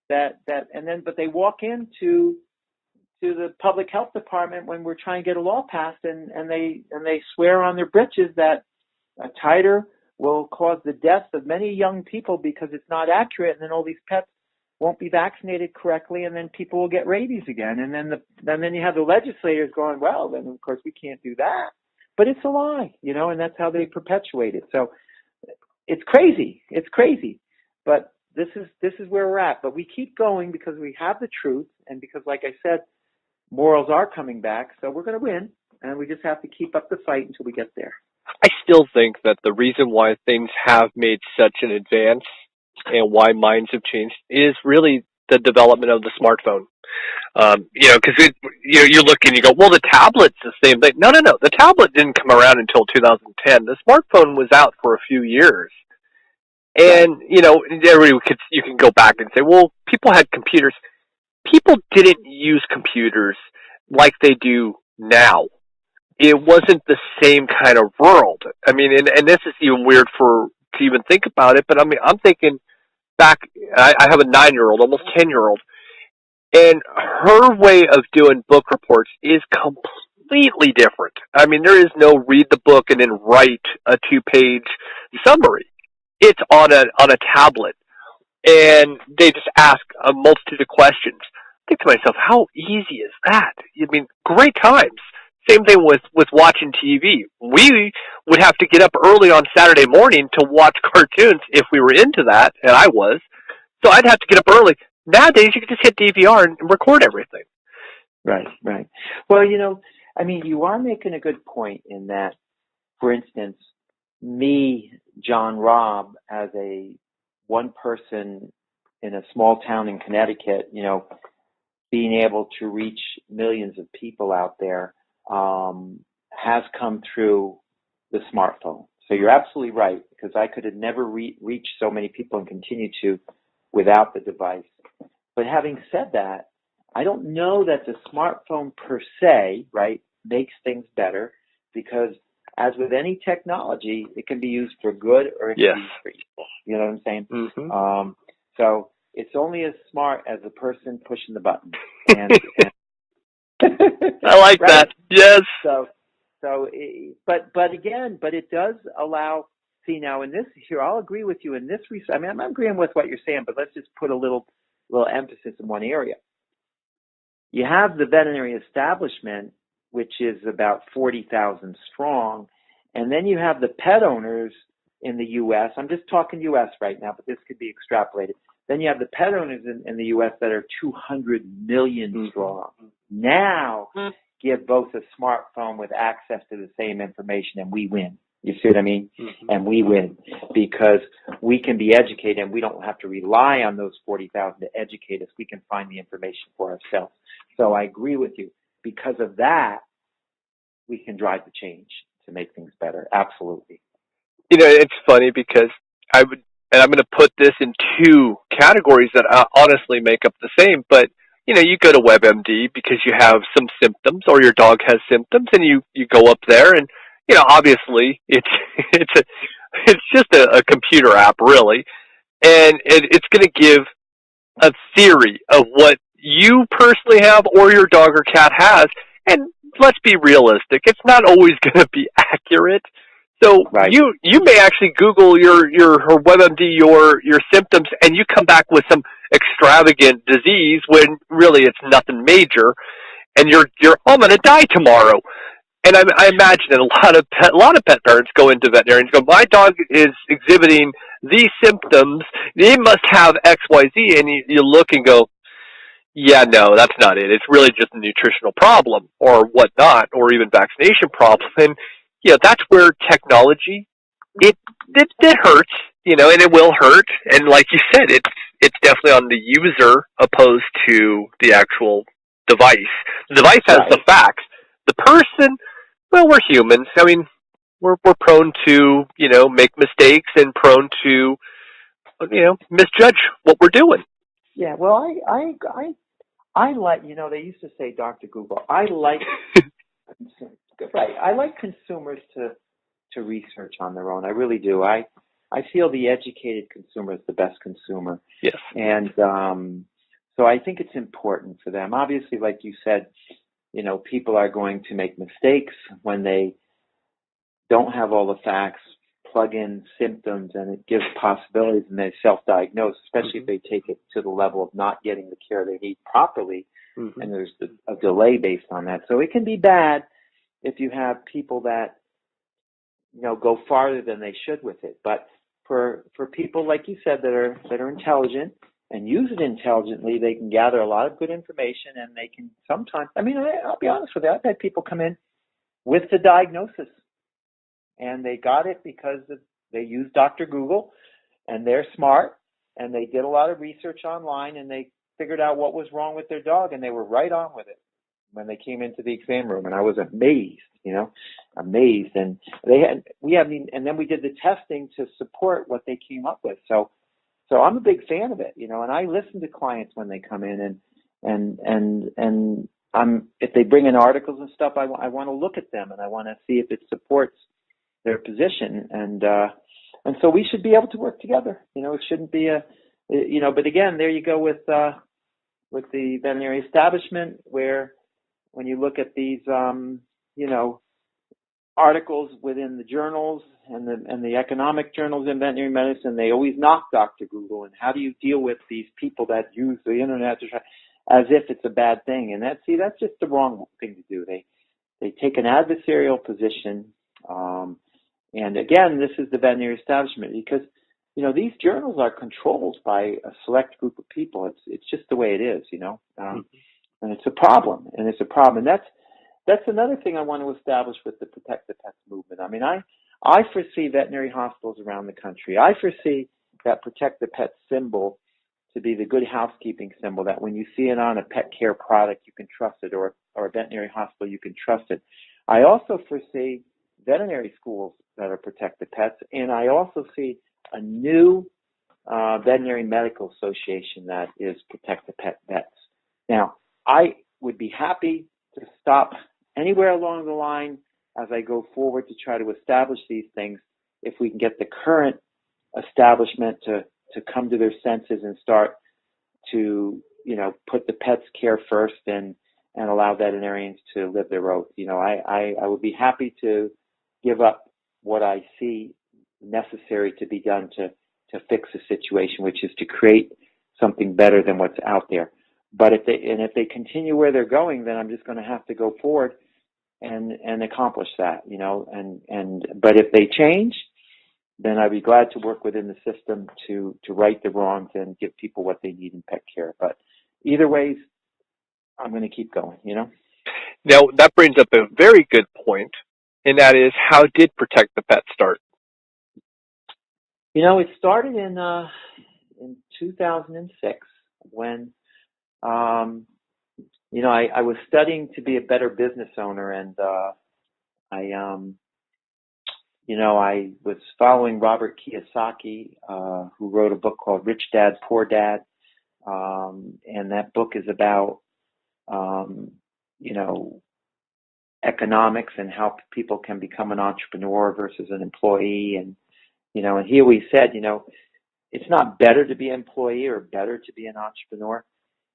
but they walk into the public health department when we're trying to get a law passed and they swear on their britches that a titer will cause the deaths of many young people because it's not accurate, and then all these pets won't be vaccinated correctly, and then people will get rabies again. And then you have the legislators going, well, then of course we can't do that. But it's a lie, and that's how they perpetuate it. So it's crazy. It's crazy. But this is where we're at. But we keep going because we have the truth, and because, like I said, morals are coming back. So we're going to win, and we just have to keep up the fight until we get there. I still think that the reason why things have made such an advance and why minds have changed is really the development of the smartphone. Because you look and you go, well, the tablet's the same thing. No. The tablet didn't come around until 2010. The smartphone was out for a few years. And, you can go back and say, well, people had computers. People didn't use computers like they do now. It wasn't the same kind of world. I mean, and this is even weird to even think about it, but I mean, I'm thinking back, I have a 9-year-old, almost 10-year-old, and her way of doing book reports is completely different. I mean, there is no read the book and then write a 2-page summary. It's on a tablet, and they just ask a multitude of questions. I think to myself, how easy is that? I mean, great times. Same thing with watching TV. We would have to get up early on Saturday morning to watch cartoons if we were into that, and I was. So I'd have to get up early. Nowadays, you can just hit DVR and record everything. Right. Well, you are making a good point in that, for instance, me, John Robb, as one person in a small town in Connecticut, being able to reach millions of people out there, has come through the smartphone. So you're absolutely right, because I could have never reached so many people and continue to without the device. But having said that, I don't know that the smartphone per se, right, makes things better, because as with any technology, it can be used for good or it can be used for evil. You know what I'm saying? Mm-hmm. So it's only as smart as the person pushing the button. And I like right? that. Yes. But it does allow. See, now in this here, I'll agree with you in this research. I mean, I'm agreeing with what you're saying, but let's just put a little emphasis in one area. You have the Veterinary Establishment, which is about 40,000 strong, and then you have the pet owners in the U.S. I'm just talking U.S. right now, but this could be extrapolated. Then you have the pet owners in the U.S. that are 200 million strong. Now, give both a smartphone with access to the same information, and we win. You see what I mean? Mm-hmm. And we win because we can be educated, and we don't have to rely on those 40,000 to educate us. We can find the information for ourselves. So I agree with you. Because of that, we can drive the change to make things better. Absolutely. It's funny because I'm going to put this in 2 categories that honestly make up the same, but you go to WebMD because you have some symptoms or your dog has symptoms, and you go up there, and obviously it's It's just a computer app, really, and it's going to give a theory of what you personally have or your dog or cat has. And let's be realistic, it's not always going to be accurate. So Right. you may actually Google your WebMD your symptoms, and you come back with some extravagant disease when really it's nothing major, and you're I'm going to die tomorrow. And I imagine a lot of pet parents go into veterinarians and go, my dog is exhibiting these symptoms. They must have X, Y, Z. And you look and go, yeah, no, that's not it. It's really just a nutritional problem or whatnot, or even vaccination problem. And that's where technology it hurts, and it will hurt. And like you said, it's definitely on the user opposed to the actual device. The device has the facts. The person, well, we're humans. I mean, we're prone to, make mistakes and prone to, misjudge what we're doing. Yeah, well, I like, they used to say Dr. Google. I like, right, I like consumers to research on their own. I really do. I feel the educated consumer is the best consumer. Yes. And so I think it's important for them. Obviously, like you said, people are going to make mistakes when they don't have all the facts, plug in symptoms, and it gives possibilities, and they self-diagnose, especially if they take it to the level of not getting the care they need properly, and there's a delay based on that. So it can be bad if you have people that, go farther than they should with it. But for people, like you said, that are intelligent and use it intelligently, they can gather a lot of good information, and they can sometimes, I'll be honest with you, I've had people come in with the diagnosis, and they got it because they used Dr. Google, and they're smart, and they did a lot of research online, and they figured out what was wrong with their dog, and they were right on with it when they came into the exam room. And I was amazed, amazed. And and then we did the testing to support what they came up with. So I'm a big fan of it, and I listen to clients when they come in, and if they bring in articles and stuff, I want to look at them, and I want to see if it supports their position, and so we should be able to work together. It shouldn't be but again, there you go with the veterinary establishment, where when you look at these, articles within the journals and the economic journals in veterinary medicine, they always knock Dr. Google. And how do you deal with these people that use the internet as if it's a bad thing? And that's just the wrong thing to do. They take an adversarial position. And again, this is the veterinary establishment, because these journals are controlled by a select group of people. It's just the way it is, and it's a problem. And that's another thing I want to establish with the Protect the Pets movement. I foresee veterinary hospitals around the country. I foresee that Protect the Pet symbol to be the good housekeeping symbol, that when you see it on a pet care product, you can trust it, or a veterinary hospital, you can trust it. I also foresee veterinary schools that are Protect the Pets, and I also see a new veterinary medical association that is Protect the Pet vets. Now, I would be happy to stop anywhere along the line as I go forward to try to establish these things, if we can get the current establishment to come to their senses and start to, put the pet's care first and allow veterinarians to live their oath. I would be happy to give up what I see necessary to be done to fix the situation, which is to create something better than what's out there. But if they continue where they're going, then I'm just going to have to go forward and accomplish that, but if they change, then I'd be glad to work within the system to right the wrongs and give people what they need in pet care. But either ways, I'm going to keep going, Now, that brings up a very good point, and that is, how did Protect the Pet start? It started in 2006 when, I was studying to be a better business owner, and I was following Robert Kiyosaki, who wrote a book called Rich Dad, Poor Dad, and that book is about, economics and how people can become an entrepreneur versus an employee, And he always said, it's not better to be an employee or better to be an entrepreneur.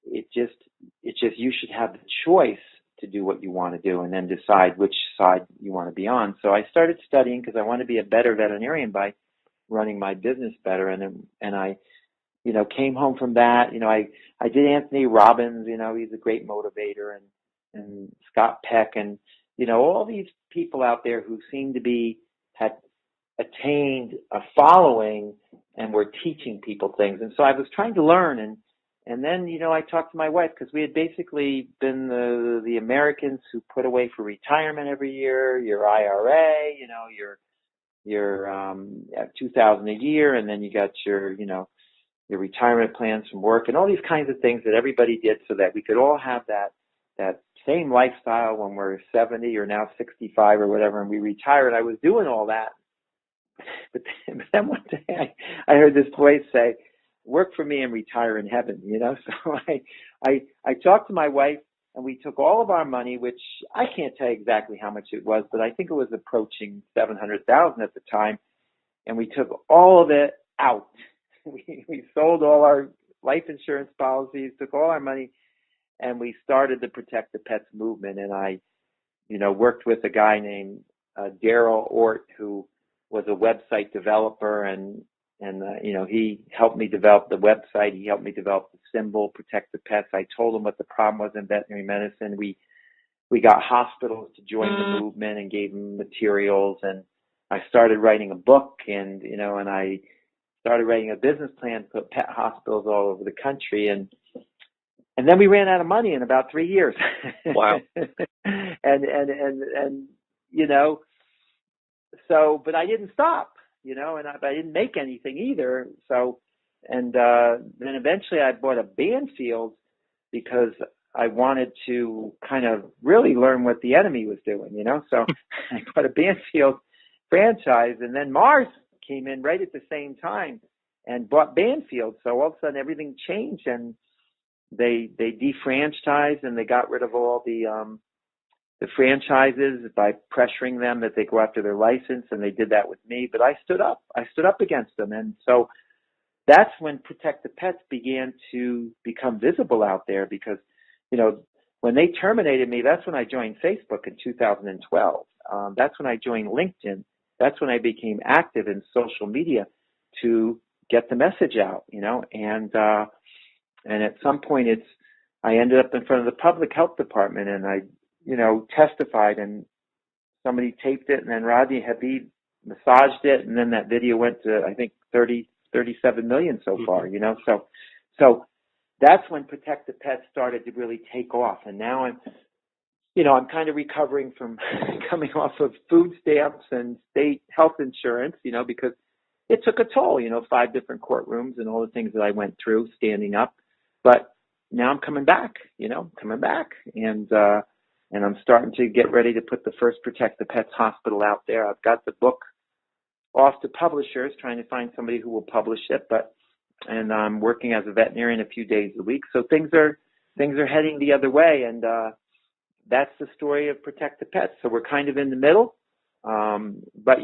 It's just you should have the choice to do what you want to do and then decide which side you want to be on. So I started studying because I want to be a better veterinarian by running my business better. And I, came home from that. I did Anthony Robbins, he's a great motivator, and Scott Peck, and, all these people out there who seem to had attained a following and were teaching people things. And so I was trying to learn, and then, I talked to my wife because we had basically been the Americans who put away for retirement every year, your IRA, your $2,000 a year, and then you got your retirement plans from work and all these kinds of things that everybody did so that we could all have that same lifestyle when we're 70 or now 65 or whatever, and we retired. I was doing all that. But then one day I heard this voice say, "Work for me and retire in heaven," So I talked to my wife, and we took all of our money, which I can't tell you exactly how much it was, but I think it was approaching $700,000 at the time, and we took all of it out. We sold all our life insurance policies, took all our money, and we started the Protect the Pets movement. And I, worked with a guy named Daryl Ort, who was a website developer, and he helped me develop the website. He helped me develop the symbol, Protect the Pets. I told him what the problem was in veterinary medicine. We got hospitals to join the movement and gave them materials. And I started writing a book, and I started writing a business plan to put pet hospitals all over the country. And then we ran out of money in about 3 years. Wow. and so, but I didn't stop, and I didn't make anything either. So, and then eventually I bought a Banfield because I wanted to kind of really learn what the enemy was doing, So I bought a Banfield franchise, and then Mars came in right at the same time and bought Banfield. So all of a sudden everything changed, and they defranchised, and they got rid of all the franchises by pressuring them that they go after their license, and they did that with me. But I stood up against them. And so that's when Protect the Pets began to become visible out there, because, when they terminated me, that's when I joined Facebook in 2012. That's when I joined LinkedIn. That's when I became active in social media to get the message out, and at some point I ended up in front of the public health department, and I, testified, and somebody taped it, and then Rodney Habib massaged it, and then that video went to, I think, 37 million so far, So that's when Protect the Pets started to really take off. And now I'm kind of recovering from coming off of food stamps and state health insurance, because it took a toll, 5 different courtrooms and all the things that I went through standing up. But now I'm coming back, and I'm starting to get ready to put the first Protect the Pets hospital out there. I've got the book off to publishers, trying to find somebody who will publish it, and I'm working as a veterinarian a few days a week. So things are heading the other way, and that's the story of Protect the Pets. So we're kind of in the middle, but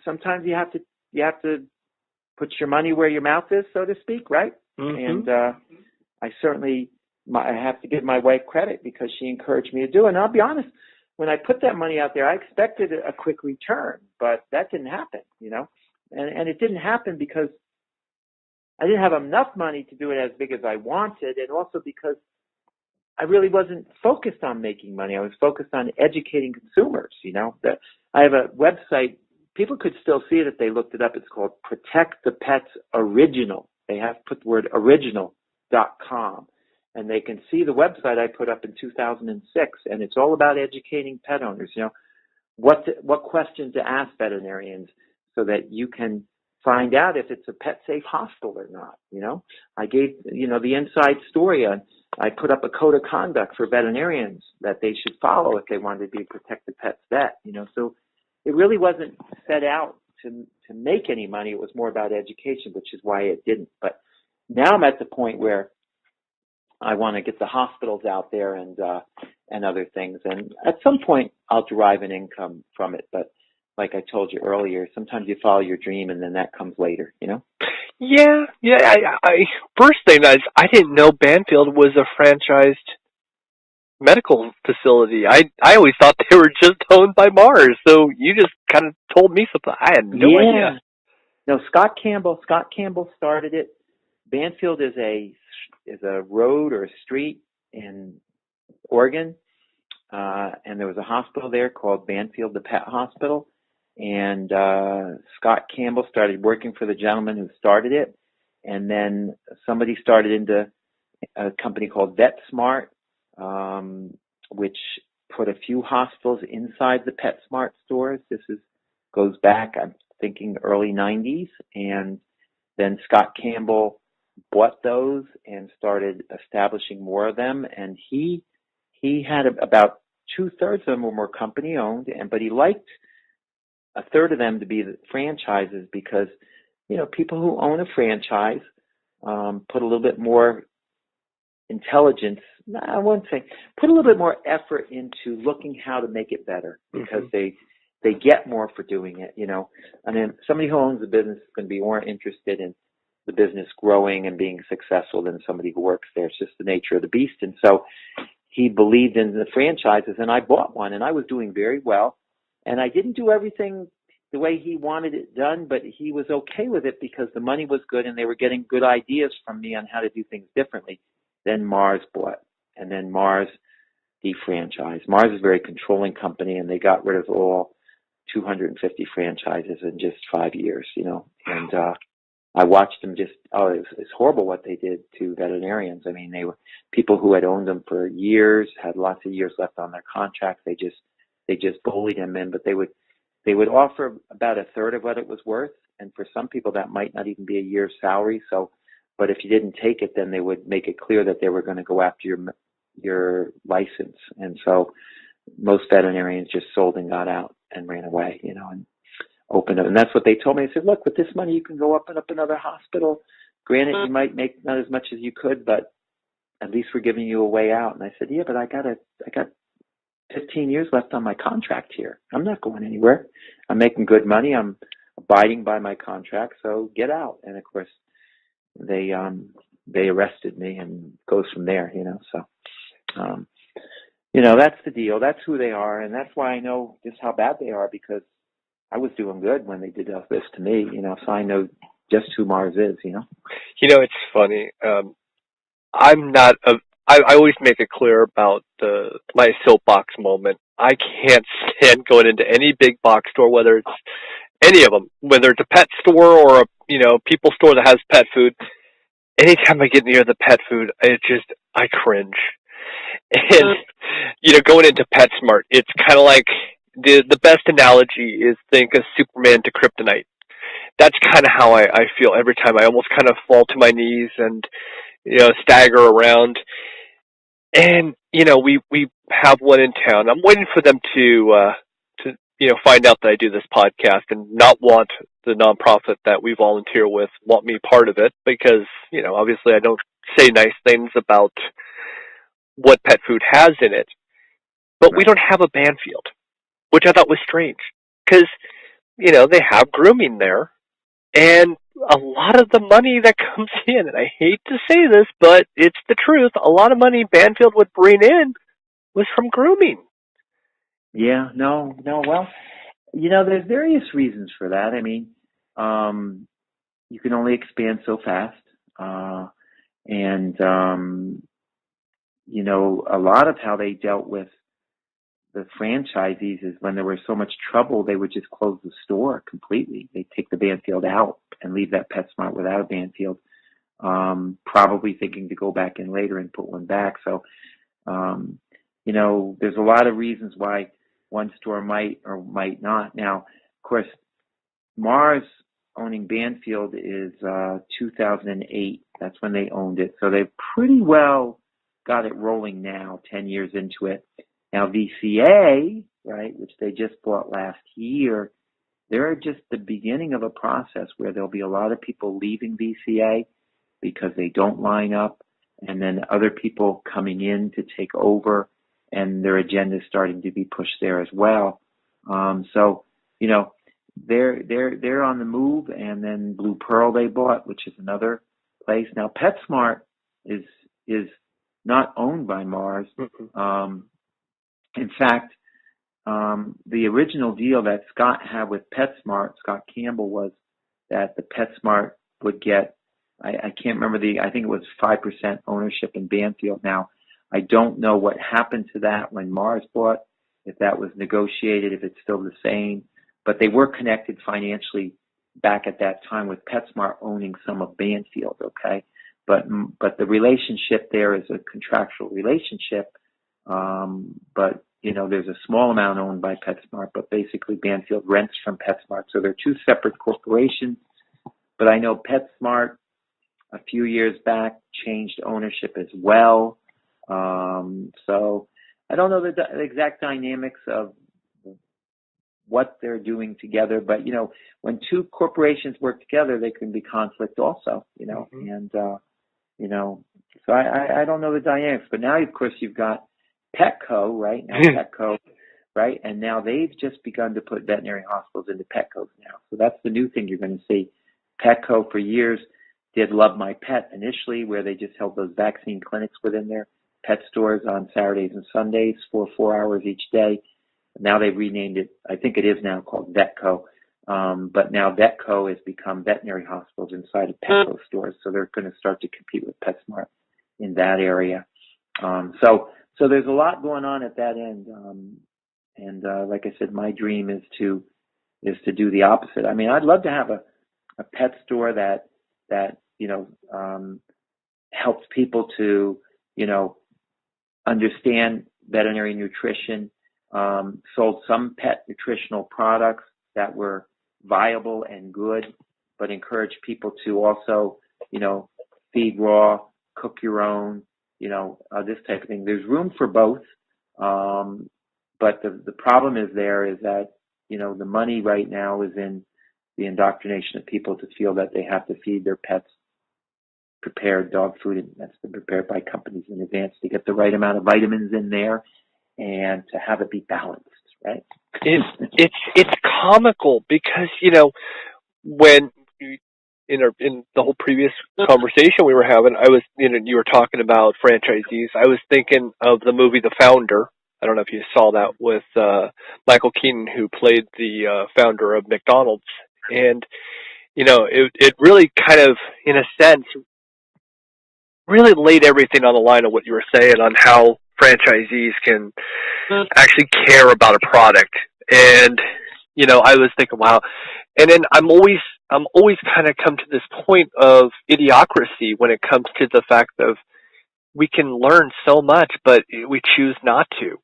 sometimes you have to put your money where your mouth is, so to speak, right? And I have to give my wife credit because she encouraged me to do it. And I'll be honest, when I put that money out there, I expected a quick return, but that didn't happen, and it didn't happen because I didn't have enough money to do it as big as I wanted, and also because I really wasn't focused on making money. I was focused on educating consumers, That I have a website. People could still see it if they looked it up. It's called Protect the Pets Original. They have put the word original.com. And they can see the website I put up in 2006, and it's all about educating pet owners, what questions to ask veterinarians so that you can find out if it's a pet-safe hospital or not, I gave, the inside story. I put up a code of conduct for veterinarians that they should follow if they wanted to be a Protect the Pets vet, So it really wasn't set out to make any money. It was more about education, which is why it didn't. But now I'm at the point where I want to get the hospitals out there and other things. And at some point I'll derive an income from it. But like I told you earlier, sometimes you follow your dream and then that comes later, you know? Yeah. I first thing is I didn't know Banfield was a franchised medical facility. I always thought they were just owned by Mars. So you just kind of told me something. I had no idea. No, Scott Campbell started it. Banfield is a road or a street in Oregon, and there was a hospital there called Banfield the Pet Hospital, and Scott Campbell started working for the gentleman who started it, and then somebody started into a company called VetSmart, which put a few hospitals inside the PetSmart stores. This goes back, I'm thinking, early 90s, and then Scott Campbell bought those and started establishing more of them, and he had about 2/3 of them were more company owned, but he liked 1/3 of them to be the franchises because, you know, people who own a franchise put a little bit more intelligence, I wouldn't say, put a little bit more effort into looking how to make it better because they get more for doing it, you know. I mean, somebody who owns a business is going to be more interested in the business growing and being successful than somebody who works there. It's just the nature of the beast. And so he believed in the franchises, and I bought one, and I was doing very well. And I didn't do everything the way he wanted it done, but he was okay with it because the money was good and they were getting good ideas from me on how to do things differently. Then Mars bought, and then Mars defranchised. Mars is a very controlling company, and they got rid of all 250 franchises in just 5 years, you know. And I watched them it's horrible what they did to veterinarians. I mean, they were people who had owned them for years, had lots of years left on their contracts. They just bullied them in, but they would offer about 1/3 of what it was worth. And for some people that might not even be a year's salary. So, but if you didn't take it, then they would make it clear that they were going to go after your license. And so most veterinarians just sold and got out and ran away, you know, and opened up. And that's what they told me. They said, look, with this money, you can go up and up another hospital. Granted, you might make not as much as you could, but at least we're giving you a way out. And I said, yeah, but I got 15 years left on my contract here. I'm not going anywhere. I'm making good money. I'm abiding by my contract. So get out. And of course, they arrested me and goes from there, you know. So, you know, that's the deal. That's who they are. And that's why I know just how bad they are, because I was doing good when they did this to me, you know, so I know just who Mars is, you know. You know, it's funny. I always make it clear about my soapbox moment. I can't stand going into any big box store, whether it's any of them, whether it's a pet store or a, you know, people store that has pet food. Anytime I get near the pet food, I cringe. And, you know, going into PetSmart, it's kind of like the best analogy is think of Superman to Kryptonite. That's kind of how I feel every time. I almost kind of fall to my knees and, you know, stagger around. And, you know, we have one in town. I'm waiting for them to you know, find out that I do this podcast and not want the nonprofit that we volunteer with want me part of it because, you know, obviously I don't say nice things about what pet food has in it. But we don't have a Banfield, which I thought was strange because, you know, they have grooming there. And a lot of the money that comes in, and I hate to say this, but it's the truth, a lot of money Banfield would bring in was from grooming. Yeah, no. Well, you know, there's various reasons for that. I mean, you can only expand so fast. And you know, a lot of how they dealt with the franchisees is when there was so much trouble, they would just close the store completely. They'd take the Banfield out and leave that PetSmart without a Banfield, probably thinking to go back in later and put one back. So, you know, there's a lot of reasons why one store might or might not. Now, of course, Mars owning Banfield is 2008. That's when they owned it. So they've pretty well got it rolling now, 10 years into it. Now, VCA, right, which they just bought last year, they're just the beginning of a process where there'll be a lot of people leaving VCA because they don't line up, and then other people coming in to take over, and their agenda is starting to be pushed there as well. So they're on the move. And then Blue Pearl they bought, which is another place. Now PetSmart is not owned by Mars. In fact, the original deal that Scott had with PetSmart, Scott Campbell, was that the PetSmart would get, I can't remember I think it was 5% ownership in Banfield. Now, I don't know what happened to that when Mars bought, if that was negotiated, if it's still the same, but they were connected financially back at that time with PetSmart owning some of Banfield, okay? But the relationship there is a contractual relationship, but there's a small amount owned by PetSmart, but basically Banfield rents from PetSmart. So they're two separate corporations. But I know PetSmart a few years back changed ownership as well. So I don't know the exact dynamics of what they're doing together, but when two corporations work together, they can be conflict also, and so I don't know the dynamics. But now, of course, you've got Petco, right? Now Petco, right? And now they've just begun to put veterinary hospitals into Petcos now. So that's the new thing you're going to see. Petco for years did Love My Pet initially, where they just held those vaccine clinics within their pet stores on Saturdays and Sundays for 4 hours each day. Now they've renamed it. I think it is now called Vetco. But now Vetco has become veterinary hospitals inside of Petco stores. So they're going to start to compete with PetSmart in that area. So there's a lot going on at that end. And like I said, my dream is to do the opposite. I mean, I'd love to have a pet store that helps people to, understand veterinary nutrition, sold some pet nutritional products that were viable and good, but encourage people to also, feed raw, cook your own, this type of thing. There's room for both. But the problem is that, the money right now is in the indoctrination of people to feel that they have to feed their pets prepared dog food, and that's been prepared by companies in advance to get the right amount of vitamins in there and to have it be balanced, right? It's comical because, when in the whole previous conversation we were having, I was, you were talking about franchisees. I was thinking of the movie The Founder. I don't know if you saw that with Michael Keaton, who played the founder of McDonald's. And, it really kind of, in a sense, really laid everything on the line of what you were saying on how franchisees can actually care about a product. And, I was thinking, wow. And then I'm always kind of come to this point of idiocracy when it comes to the fact of we can learn so much, but we choose not to.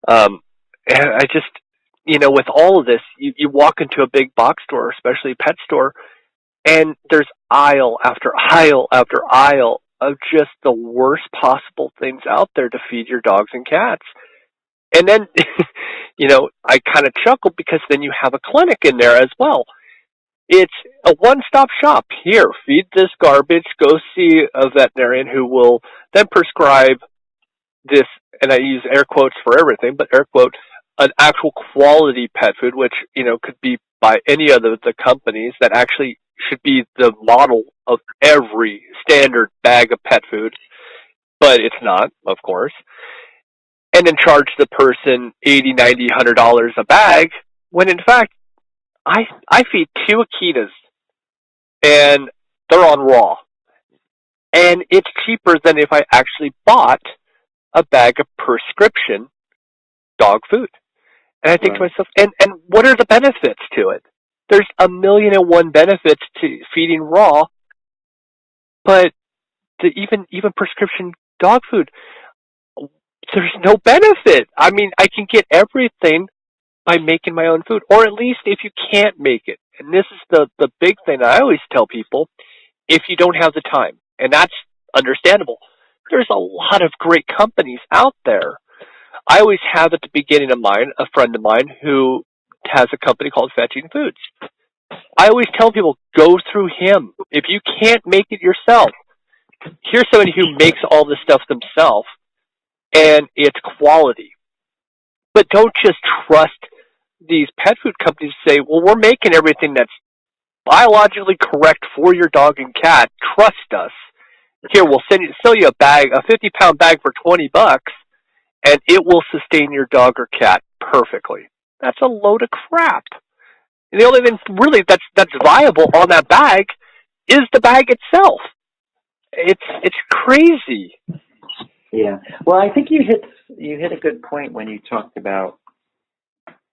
And I just, with all of this, you walk into a big box store, especially a pet store, and there's aisle after aisle after aisle of just the worst possible things out there to feed your dogs and cats. And then, I kind of chuckle because then you have a clinic in there as well. It's a one-stop shop. Here, feed this garbage, go see a veterinarian who will then prescribe this, and I use air quotes for everything, but air quote, an actual quality pet food, which, could be by any of the companies that actually should be the model of every standard bag of pet food, but it's not, of course. And then charge the person $80, $90, $100 a bag, when in fact, I feed 2 Akitas, and they're on raw. And it's cheaper than if I actually bought a bag of prescription dog food. And I think to myself, and what are the benefits to it? There's 1,000,001 benefits to feeding raw, but even prescription dog food, there's no benefit. I mean, I can get everything by making my own food, or at least if you can't make it. And this is the big thing I always tell people, if you don't have the time, and that's understandable. There's a lot of great companies out there. I always have at the beginning of mine a friend of mine who has a company called Fetching Foods. I always tell people, go through him. If you can't make it yourself, here's somebody who makes all this stuff themselves, and it's quality. But don't just trust these pet food companies say, well, we're making everything that's biologically correct for your dog and cat. Trust us. Here, we'll sell you a bag, a 50-pound bag for $20, and it will sustain your dog or cat perfectly. That's a load of crap. And the only thing really that's viable on that bag is the bag itself. It's crazy. Yeah. Well, I think you hit a good point when you talked about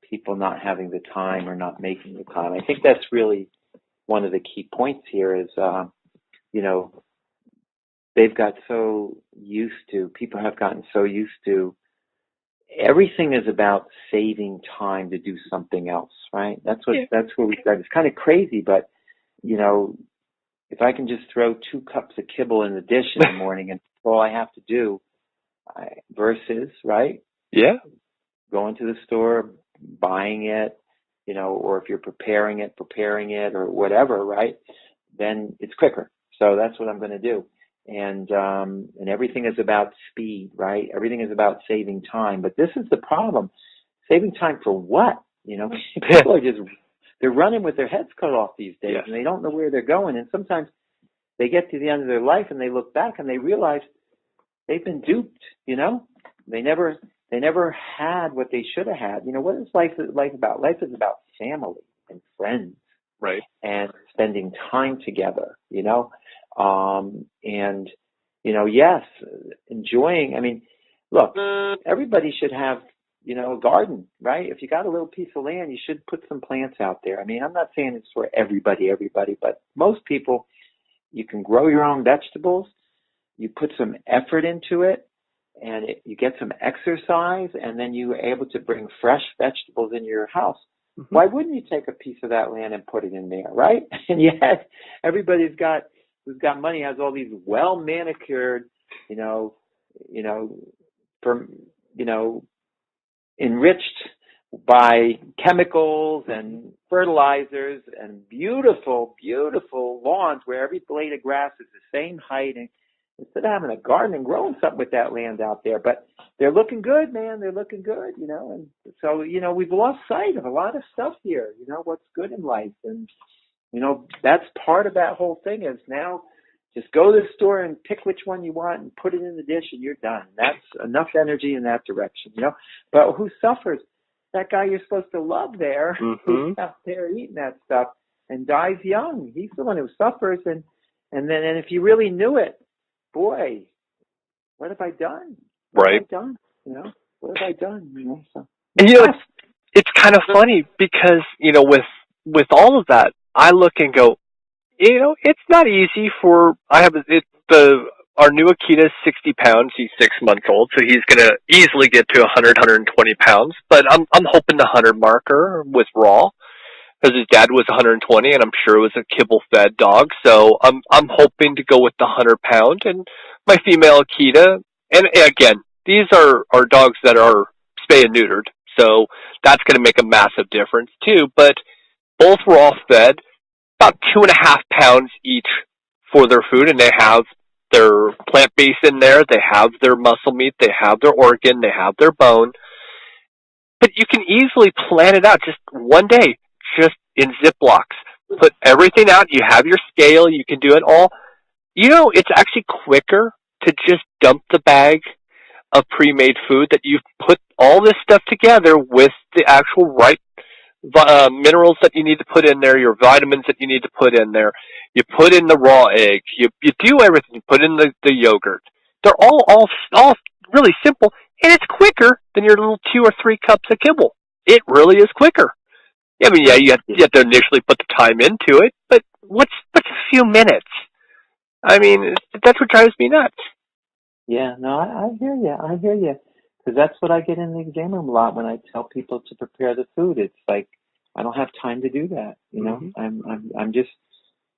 people not having the time or not making the time. I think that's really one of the key points here is, they've got people have gotten so used to, everything is about saving time to do something else, right? That's where we start. It's kind of crazy, but, if I can just throw 2 cups of kibble in the dish in the morning and that's all I have to do, versus, right? Yeah. Going to the store, buying it, or if you're preparing it or whatever, right? Then it's quicker. So that's what I'm going to do. And everything is about speed, right? Everything is about saving time. But this is the problem. Saving time for what? People are they're running with their heads cut off these days, and they don't know where they're going. And sometimes they get to the end of their life and they look back and they realize they've been duped, They never had what they should have had. What is life about? Life is about family and friends. Right. And spending time together, yes, enjoying. Look, everybody should have, a garden, right? If you got a little piece of land, you should put some plants out there. I'm not saying it's for everybody, but most people, you can grow your own vegetables. You put some effort into it, and you get some exercise, and then you're able to bring fresh vegetables into your house. Mm-hmm. Why wouldn't you take a piece of that land and put it in there, right? And yet, everybody's who's got money has all these well manicured, enriched by chemicals and fertilizers and beautiful, beautiful lawns where every blade of grass is the same height, and instead of having a garden and growing something with that land out there. But they're looking good, man. They're looking good, and so, we've lost sight of a lot of stuff here, what's good in life. And, that's part of that whole thing is now just go to the store and pick which one you want and put it in the dish and you're done. That's enough energy in that direction, But who suffers? That guy you're supposed to love there, who's out there eating that stuff and dies young. He's the one who suffers. And if you really knew it, boy, what have I done? What have I done? What have I done? So. And it's kind of funny because, with all of that, I look and go, it's not easy for, our new Akita is 60 pounds. He's 6 months old, so he's going to easily get to 120 pounds. But I'm hoping the 100 marker with raw, because his dad was 120, and I'm sure it was a kibble-fed dog. So I'm hoping to go with the 100-pound. And my female Akita, and again, these are dogs that are spay and neutered, so that's going to make a massive difference too. But both raw fed, about 2.5 pounds each for their food, and they have their plant base in there, they have their muscle meat, they have their organ, they have their bone. But you can easily plan it out just one day, just in Ziplocs. Put everything out, you have your scale, you can do it all. It's actually quicker to just dump the bag of pre-made food that you've put all this stuff together with the actual right minerals that you need to put in there, your vitamins that you need to put in there. You put in the raw egg. You do everything. You put in the yogurt. They're all really simple, and it's quicker than your little 2 or 3 cups of kibble. It really is quicker. You have to initially put the time into it, but what's a few minutes? That's what drives me nuts. Yeah, no, I hear you. Because that's what I get in the exam room a lot when I tell people to prepare the food. It's like, I don't have time to do that. I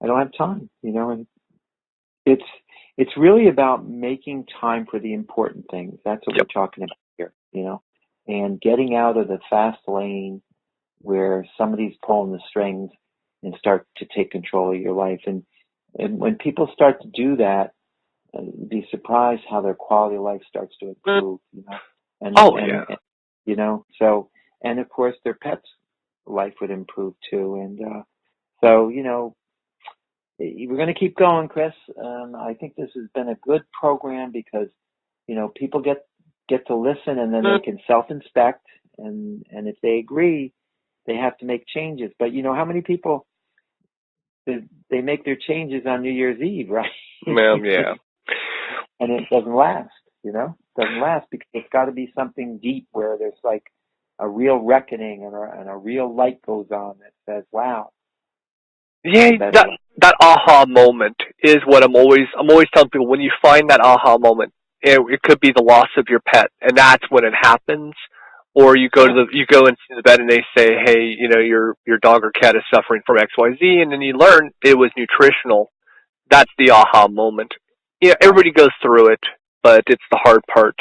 don't have time, and it's really about making time for the important things. That's what we're talking about here, and getting out of the fast lane where somebody's pulling the strings and start to take control of your life. And when people start to do that, be surprised how their quality of life starts to improve, And, of course their pets life would improve too. And so, we're going to keep going, Chris. I think this has been a good program because, people get to listen, and then they can self-inspect, and if they agree, they have to make changes. But how many people, they make their changes on New Year's Eve, right? Yeah. And it doesn't last, doesn't last, because it's got to be something deep where there's like a real reckoning and a real light goes on that says, wow. Yeah, that aha moment is what I'm always telling people. When you find that aha moment, it could be the loss of your pet, and that's when it happens. Or you go into the vet and they say, hey, your dog or cat is suffering from XYZ, and then you learn it was nutritional. That's the aha moment. Everybody goes through it, but it's the hard part.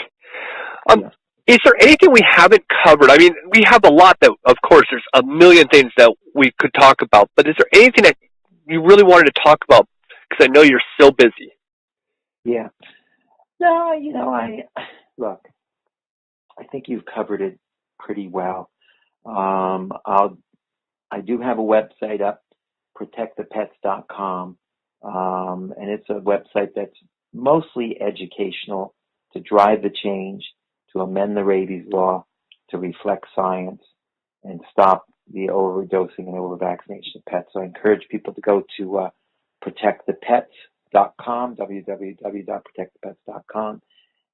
Is there anything we haven't covered? I mean, we have a lot that, of course, there's a million things that we could talk about, but is there anything that you really wanted to talk about? Because I know you're so busy. Yeah. No, look, I think you've covered it pretty well. I do have a website up, protectthepets.com, and it's a website that's mostly educational to drive the change, to amend the rabies law, to reflect science, and stop the overdosing and over-vaccination of pets. So I encourage people to go to protectthepets.com, www.protectthepets.com,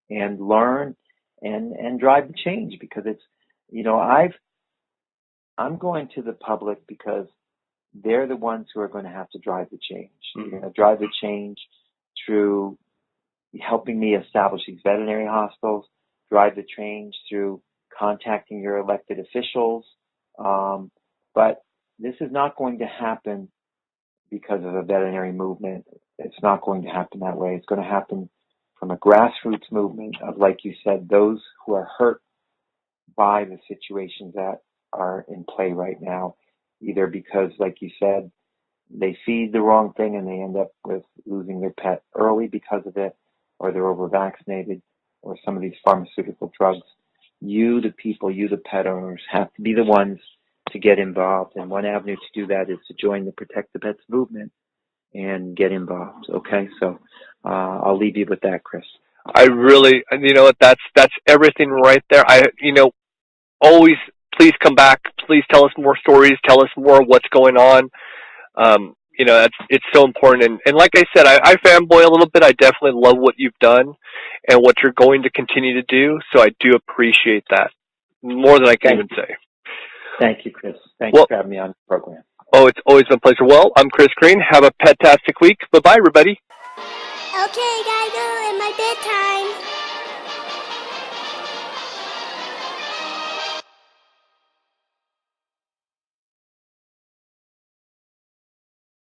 and learn and drive the change, because it's, I'm going to the public because they're the ones who are going to have to drive the change. They're going to drive the change through helping me establish these veterinary hospitals, drive the change through contacting your elected officials. But this is not going to happen because of a veterinary movement. It's not going to happen that way. It's going to happen from a grassroots movement of, like you said, those who are hurt by the situations that are in play right now, either because, like you said, they feed the wrong thing and they end up with losing their pet early because of it, or they're over-vaccinated, or some of these pharmaceutical drugs. You, the people, you, the pet owners, have to be the ones to get involved. And one avenue to do that is to join the Protect the Pets movement and get involved. Okay, so I'll leave you with that, Chris. I really, that's everything right there. Always, please come back. Please tell us more stories. Tell us more of what's going on. It's so important. And like I said, I fanboy a little bit. I definitely love what you've done and what you're going to continue to do. So I do appreciate that more than I can even say. Thank you, Chris. Thanks for having me on the program. Oh, it's always been a pleasure. Well, I'm Chris Green. Have a pet-tastic week. Bye-bye, everybody. Okay, gotta go in my bedtime.